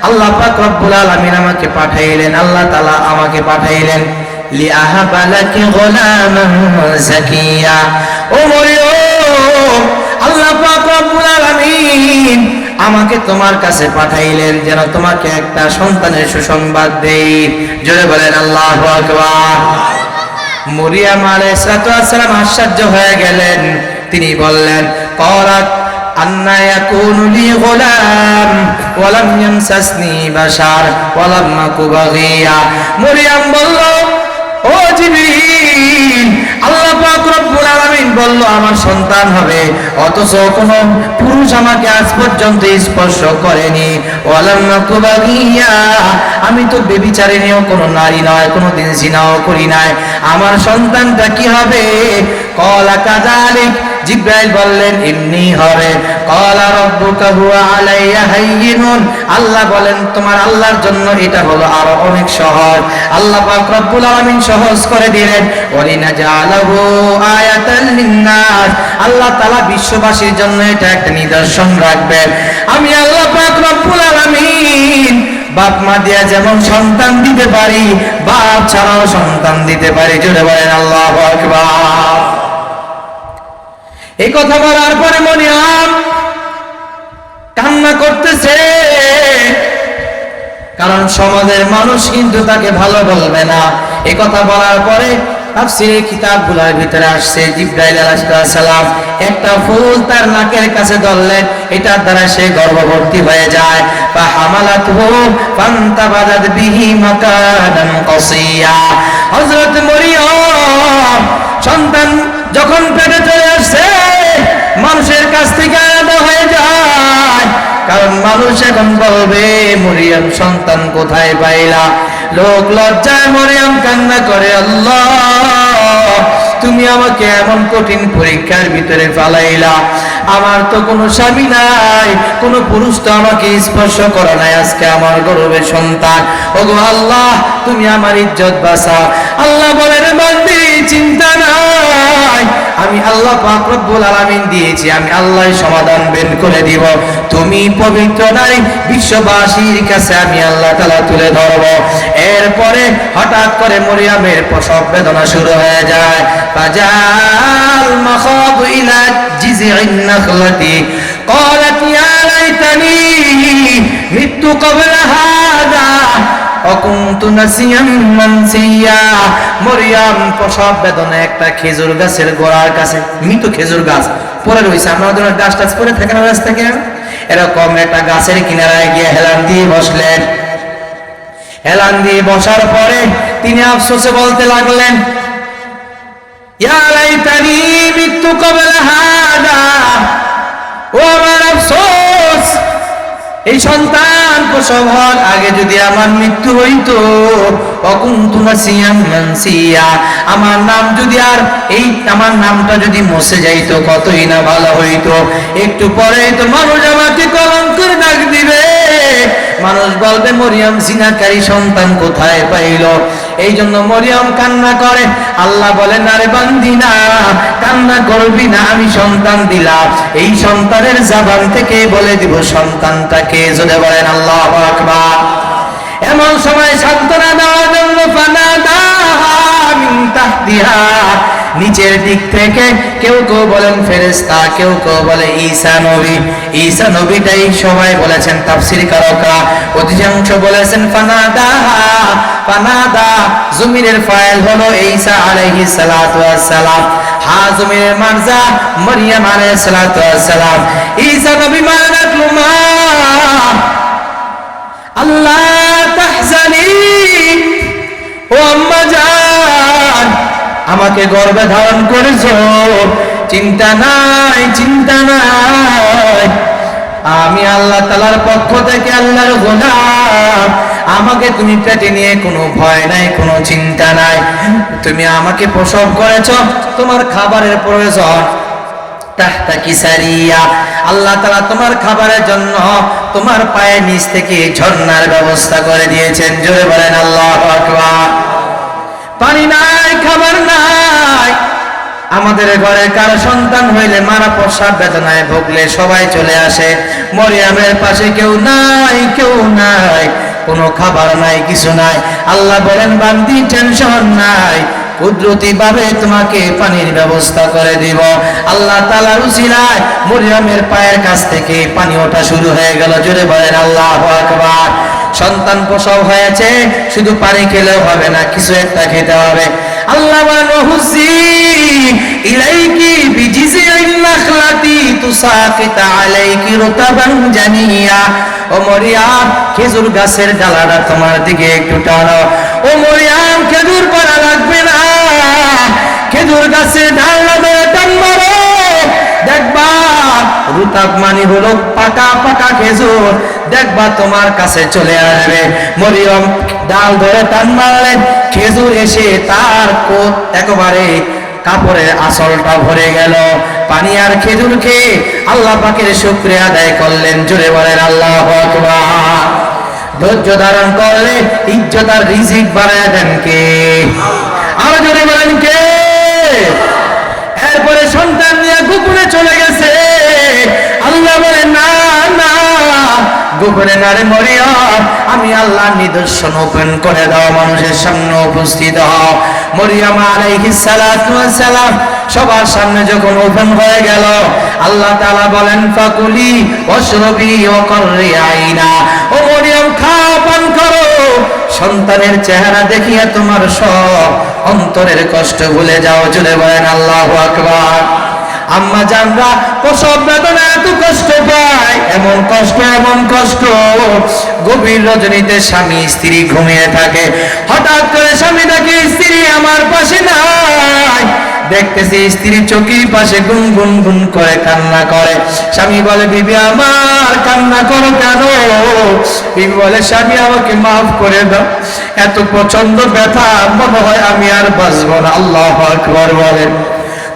S1: আল্লাহ পাক রব্বুল আলামিন আমাকে পাঠাইলেন, আল্লাহ তাআলা আমাকে পাঠাইলেন লিআহাবা লাকি গুলামান যাকিয়া। ও মরিয়ম, আল্লাহ পাক রব্বুল আলামিন আমাকে তোমার কাছে পাঠাইলেন যেন তোমাকে একটা সন্তানের সুসংবাদ দেই। জোরে বলেন আল্লাহু আকবার। মরিয়ম আলাইহিস সালাম আশ্চর্য হয়ে গেলেন। তিনি বললেন, ক্বালাত আন্না ইয়াকুনু লি গুলাম ওয়া লাম ইয়ামসাসনি বাশার ওয়া লাম আকু বাগিয়া। মরিয়ম বলল, ও জিবরিল, আল্লাহ পাক রব্বুল আলামিন বলল আমার সন্তান হবে, অথচ কোনো পুরুষ আমাকে আজ পর্যন্ত স্পর্শ করেনি। ওয়া লাম আকু বাগিয়া, আমি তো ব্যভিচারিণীও কোনো নারী নয়, কোনোদিন জিনাও করি নাই, আমার সন্তানটা কি হবে? ক্বালা কাযালিক, জিবরাইল বললেন এমনি হবে। ক্বালা রাব্বুকা হুয়া আলাইয়া হাইয়িনুন, আল্লাহ বলেন তোমার আল্লাহর জন্য এটা হলো আরো অনেক সহজ। আল্লাহ পাক রব্বুল আলামিন সহজ করে দিলেন। ওয়ালিনাজালাহু আয়াতাল লিন্নাস, আল্লাহ তাআলা বিশ্ববাসীর জন্য এটা একটা নিদর্শন রাখবেন। আমি আল্লাহ পাক রব্বুল আলামিন বাপ মা দিয়া যেমন সন্তান দিতে পারি, বাপ ছাড়াও সন্তান দিতে পারি। জোরে বলেন আল্লাহু আকবার। এই কথা বলার পরে মরিয়ম কান্না করতেছে, কারণ সমাজের মানুষ কিন্তু তাকে ভালো বলবে না। এই কথা বলার পরে তাফসীরের কিতাবগুলোর ভিতরে আসছে, জিবরাইল আলাইহিস সালাম একটা ফুল তার নাকের কাছে ধরলেন, এটার দ্বারা সে গর্ভবতী হয়ে যায়। বা হামালাতহু ফান্তাবাযাত বিহি মাকানান কাসিয়া। হযরত মরিয়ম সন্তান যখন পেটে চলে আসছে, মানুষের কাছ থেকে আলাদা হয়ে যায়, কারণ মানুষ এখন বলবে মরিয়ম সন্তান কোথায় পাইলা। লোক লজ্জায় মরিয়ম কান্না করে, আল্লাহ তুমি আমাকে এমন কঠিন পরীক্ষার ভিতরে ফেলাইলা, আমার তো কোনো স্বামী নাই, কোনো পুরুষ তো আমাকে স্পর্শ করে নাই, আজকে আমার গর্ভের সন্তান। ওগো আল্লাহ, তুমি আমার ইজ্জত বাঁচাও। আল্লাহ বলেন, বান্দি চিন্তা নাই, আমি আল্লাহ পাক রব্বুল আলামিন দিয়েছি, আমি আল্লাহ সমাধান বের করে দিব। তুমি পবিত্র নারী, বিশ্ববাসীর কাছে আমি আল্লাহ তাআলা তুলে ধরব। এরপরে হঠাৎ করে মরিয়মের প্রসব বেদনা শুরু হয়ে যায়। ফাজাল মাখাদু ইলা জিযইন নাখলাতি ক্বালাত ইয়া লাইতানি মিতু ক্বাবলা হাদা অকুনতু নাসিয়াম মানসিয়া। মরিয়ম প্রসব বেদনা একটা খেজুর গাছের গোড়ার কাছে, মৃত খেজুর গাছ পড়ে রয়েছে, আমাদের গাছ টাছ পড়ে থাকে না রাস্তা থেকে, এরকম একটা গাছের কিনারায় গিয়ে হেলান দিয়ে বসলেন। হেলান দিয়ে বসার পরে তিনি আফসোসে বলতে লাগলেন, ইয়া লাইতানি মিতু ক্বাবলা হাদা, ও আমার আফসোস, এই সন্তান প্রসব হওয়ার আগে যদি আমার মৃত্যু হইতো, অকুনতু নাসিয়াম মানসিয়া, আমার নাম যদি আর এই আমার নামটা যদি মুছে যাইতো কতই না ভালো হইতো। একটু পরে তো মানুষ আমাকে কলঙ্কের ডাক দিবে, মানুষ বলবে মরিয়ম জিনাকারী সন্তান কোথায় পাইল। এই জন্য মরিয়ম কান্না করে। আল্লাহ বলেন, আরে বান্দি না, কান্না করবি না, আমি সন্তান দিলাম, এই সন্তানের জবান থেকে বলে দিব সন্তানটাকে। যদি বলেন আল্লাহু আকবার। এমন সময় সান্ত্বনা দেওয়ার জন্য ফানাদাহা মিন তাহতিহা, নিচের দিক থেকে কেউ কেউ বলেন ফেরেশতা, কেউ কেউ বলে ঈসা নবী। ঈসা নবীটাই সবাই বলেছেন তাফসীরকারকরা, অধিকাংশ বলেছেন ফানাদাহা। ফানাদা জমিরের ফাইল হলো ঈসা আলাইহিস সালাতু ওয়াস সালাম, হা জমিরের মারজা মরিয়ম আলাইহিস সালাতু ওয়াস সালাম। ঈসা নবী মানাতলু মা আল্লাহ তাহজানি, ও আম্মা জান, আমাকে গর্ভে ধারণ করেছো, চিন্তা নাই, চিন্তা নাই, আমি আল্লাহ তাআলার পক্ষ থেকে আল্লাহর গোলাম, আমাকে তুমি পেটে নিয়ে কোনো ভয় নাই, কোনো চিন্তা নাই। তুমি আমাকে প্রসব করেছো, তোমার খাবারের প্রয়োজন তাহতা কিসারিয়া, আল্লাহ তাআলা তোমার খাবারের জন্য তোমার পায়ের নিচ থেকে ঝর্ণার ব্যবস্থা করে দিয়েছেন। জোরে বলেন আল্লাহু আকবার। পানি নাই, খাবার নাই, আমাদের ঘরে কার সন্তান হইলে মারা প্রসব বেদনায় ভুগলে সবাই চলে আসে, মরিয়মের পাশে কেউ নাই, কেউ নাই, কোনো খাবার নাই, কিছু নাই। আল্লাহ বলেন, বান্দি টেনশন নাই, কুদরতি ভাবে তোমাকে পানির ব্যবস্থা করে দিব। আল্লাহ তাআলার উসিলায় মরিয়মের পায়ের কাছ থেকে পানি ওঠা শুরু হয়ে গেল। জোরে বলেন আল্লাহু আকবার। সন্তান প্রসব হয়েছে, শুধু পানি খেলেও হবে না, কিছু একটা খেতে হবে। আল্লাহ বলেন, হুজি ইলাইকি বিজিজিন নাখলাতি তুসাকিত আলাইকি রুতাবান জানিয়া, ও মরিয়ম খেজুর গাছের ডালাটা তোমার দিকে একটু টানো। ও মরিয়ম, খেজুর পাড়া লাগবে না, খেজুর গাছের ডালটা ধরে টান মারো, দেখবা রুতাব মানে হলো পাকা পাকা খেজুর, দেখবা তোমার কাছে চলে আসবে। মরিয়ম ডাল ধরে টান মারলেন, খেজুর এসে তার কোট একেবারে কাপড়ের আঁচলটা ভরে গেল। পানি আর খেজুর খেয়ে আল্লাহ পাকের শুকরিয়া আদায় করলেন। জোরে বলেন আল্লাহু আকবার। ধৈর্য ধারণ করলে ইজ্জত আর রিজিক বাড়ায় দেন কে? আর জোরে বলেন কে? এরপরে সন্তান নিয়ে গোপনে চলে গেছে। আল্লাহ বলেন, না না, গোপনে না রে মরিয়ম, আমি আল্লাহ নিদর্শন ওপেন করে দাও, মানুষের সামনে উপস্থিত হও। মরিয়ম আলাইহিস সালাতু ওয়াস সালাম সবার সামনে যখন ওপেন হয়ে গেল, আল্লাহ তাআলা বলেন, ফাকুলি ওয়াশরাবি ওয়া কররি আইনা, ও মরিয়ম খাও, পান করো, সন্তানের চেহারা দেখিয়া তোমার সব অন্তরের কষ্ট ভুলে যাও। চলে বলেন আল্লাহু আকবার। আম্মা জানরা প্রসব বেদনা এত কষ্ট পায়, এমন কষ্ট, গভীর রজনীতে স্বামী স্ত্রী ঘুমিয়ে থাকে, হঠাৎ করে স্বামী দেখে স্ত্রী আমার পাশে নাই, দেখতেছি স্ত্রী চোখের পাশে গুনগুন করে কান্না করে। স্বামী বলে, বিবি আমার কান্না করো কেন? বিবি বলে, স্বামী আমাকে মাফ করে দাও, এত প্রচন্ড ব্যথা, মনে হয় আমি আর বাঁচবো না। আল্লাহু আকবার বলেন।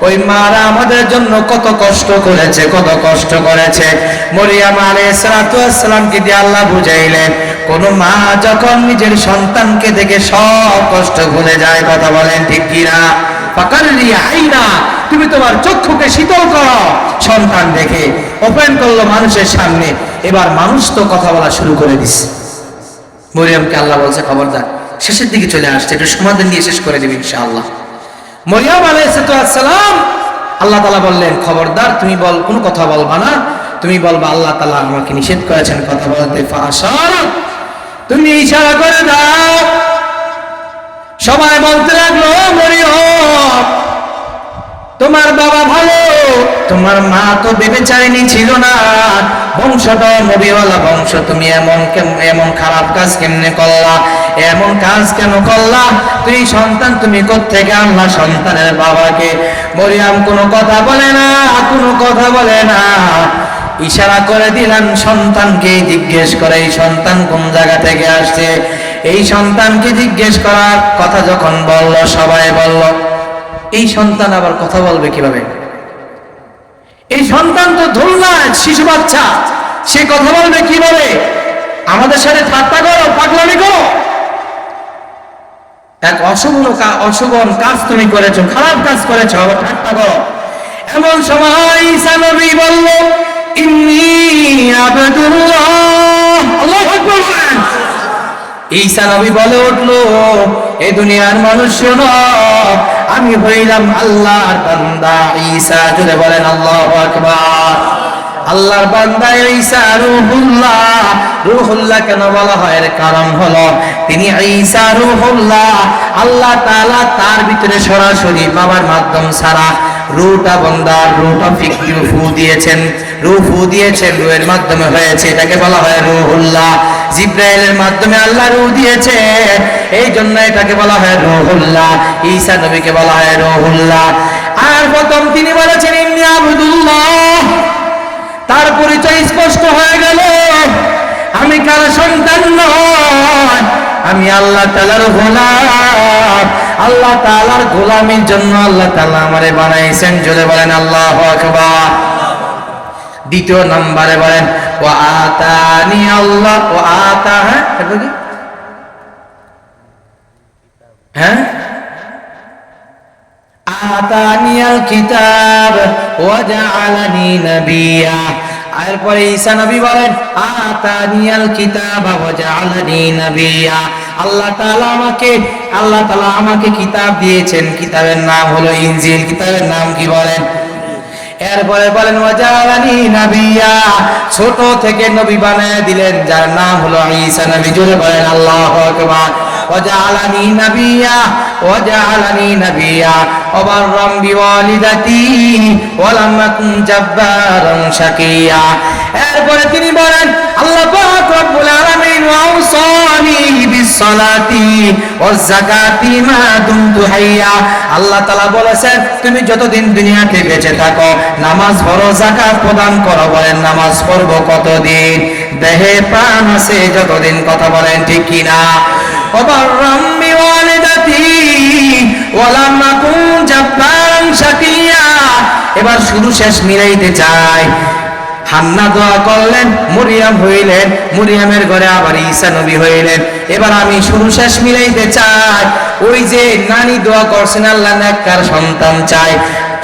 S1: ওই মারা আমাদের জন্য কত কষ্ট করেছে। মরিয়ম আলাইহিস সালামকে দিয়ে আল্লাহ বুঝাইলেন, কোন মা যখন নিজের সন্তানকে দেখে সব কষ্ট ভুলে যায়, কথা বলেন ঠিক কিনা? ফাকাররি আইনা, তুমি তোমার চক্ষুকে শীতল করো। সন্তান দেখে ওপেন করলো মানুষের সামনে, এবার মানুষ তো কথা বলা শুরু করে দিছে। মরিয়মকে আল্লাহ বলছে, খবরদার, শেষের দিকে চলে আসছে, একটু সমাধান দিয়ে শেষ করে দিবে ইনশাআল্লাহ। মরিয়ম আলাইহিস সালাম, আল্লাহ তাআলা বললেন, খবরদার, তুমি কোনো কথা বলবা না, তুমি বলবা আল্লাহ তাআলা আমাকে নিষেধ করেছেন কথা বলতে। ফাশারা, তুমি ইশারা করে দাও। সবাই বলতে লাগলো, মরিয়ম, তোমার বাবা ভালো, তোমার মা তো বেবেচারিণী ছিল না, বংশটা নবীওয়ালা বংশ, তুমি এমন খারাপ কাজ কেমনে করলা? এমন কাজ কেন করলা? তুই সন্তান তুমি কোত্থেকে আনলা সন্তানের বাবাকে? মরিয়ম কোনো কথা বলে না, ইশারা করে দিলাম সন্তানকে জিজ্ঞেস করে, এই সন্তান কোন জায়গা থেকে আসছে। এই সন্তানকে জিজ্ঞেস করার কথা যখন বলল, সবাই বলল, এই সন্তান আবার কথা বলবে কিভাবে? এই সন্তান তো ধুলনা, শিশু বাচ্চা, সে কথা বলবে কিভাবে? আমাদের সাথে ঠাট্টা করো, পাগলামি করো, এক অশুভন কাজ তুমি করেছো, খারাপ কাজ করেছো, আবার ঠাট্টা করো। এমন সময় ঈসা নবী বলল, ইন্নী আবদুল্লাহ। আল্লাহু আকবার। ঈসা নবী বলে উঠলো, এই দুনিয়ার মানুষ শোনো, আমি হইলাম আল্লাহর বান্দা ঈসা। জুড়ে বলেন আল্লাহু আকবার। আল্লাহর বান্দা ঈসা রূহুল্লাহ কেন বলা হয়? এর কারণ হলো তিনি ঈসা রূহুল্লাহ, আল্লাহ তাআলা তার ভিতরে সরাসরি বাবার মাধ্যম ছাড়া রূহটা বান্দার রূহটা ফু দিয়েছেন, রূহের মাধ্যমে হয়েছে, এটাকে বলা হয় রূহুল্লাহ। জিবরাইলের মাধ্যমে আল্লাহ রূহ দিয়েছে, এই জন্য এটাকে বলা হয় রূহুল্লাহ। ঈসা নবীকে বলা হয় রূহুল্লাহ। আর প্রথম তিনি বলেছেন, ইন্নী আবদুল্লাহ, তার পরিচয় স্পষ্ট হয়ে গেল, আমি কারো সন্তান নয়, আমি আল্লাহ তাআলার গোলাম। আল্লাহ তাআলার গোলামের জন্য আল্লাহ তাআলা আমারে বানাইছেন। জোরে বলেন আল্লাহু আকবার। দ্বিতীয় নম্বরে বলেন, ওয়া আতানি আল্লাহ, ওয়া আতা, এরপর কি? আতানিয়াল কিতাব ওয়া জাআলানি নাবিয়্যা। এরপরে ঈসা নবী বলেন, আতানিয়াল কিতাব ওয়া জাআলানি নাবিয়্যা। আল্লাহ তাআলা আমাকে কিতাব দিয়েছেন, কিতাবের নাম হলো ইনজিল। কিতাবের নাম কি বলেন? এরপরে বলেন, ওয়া জাআলানি নাবিয়্যা, ছোট থেকে নবী বানায় দিলেন, যার নাম হলো ঈসা নবী। জোরে বলেন আল্লাহু আকবার। وجعلني نبيا وبرا بوالدتي ولم أكن جبارا شقيا। এরপরে তিনি বলেন, আল্লাহ পাক রব্বুল আলামিন ওয়াউসানি বিসসালাতি ওয়াজ যাকাতি মা দুমতু হাইয়া। আল্লাহ তাআলা বলেছেন, তুমি যতদিন দুনিয়াতে বেঁচে থাকো নামাজ পড়ো, যাকাত প্রদান করো। বলেন, নামাজ পড়বো কতদিন? দেহে প্রাণ আছে যতদিন। কথা বলেন ঠিক কিনা? وبرًا بوالدتي ولم أكن جبارًا شقيا। এবার শুরু শেষ মিলাইতে চাই। হান্না দোয়া করলেন, মরিয়ম হইলেন, মরিয়মের ঘরে আবার ঈসা নবী হইলেন। এবার আমি শুরু শেষ মিলাইতে চাই। ওই যে নানি দোয়া করছেন, আল্লাহ নেককার সন্তান চাই,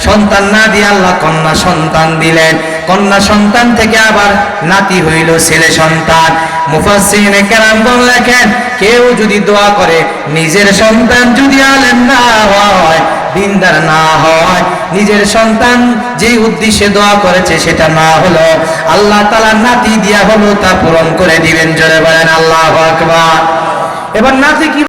S1: সন্তান না দিয়ে আল্লাহ কন্যা সন্তান দিলেন। কন্যা সন্তান থেকে আবার নাতি হইল ছেলে সন্তান। মুফাসসিরিনে কেরামগণ লেখেন, কেউ যদি দোয়া করে নিজের সন্তান যদি আলেম না হয়, দিনদার না হয়, নিজের সন্তান যে উদ্দেশ্যে দোয়া করেছে সেটা না হলো, আল্লাহ তাআলা নাতি দিয়া হলো তা পূরণ করে দিবেন। জোরে বলেন আল্লাহু আকবার। এবার নাতি কি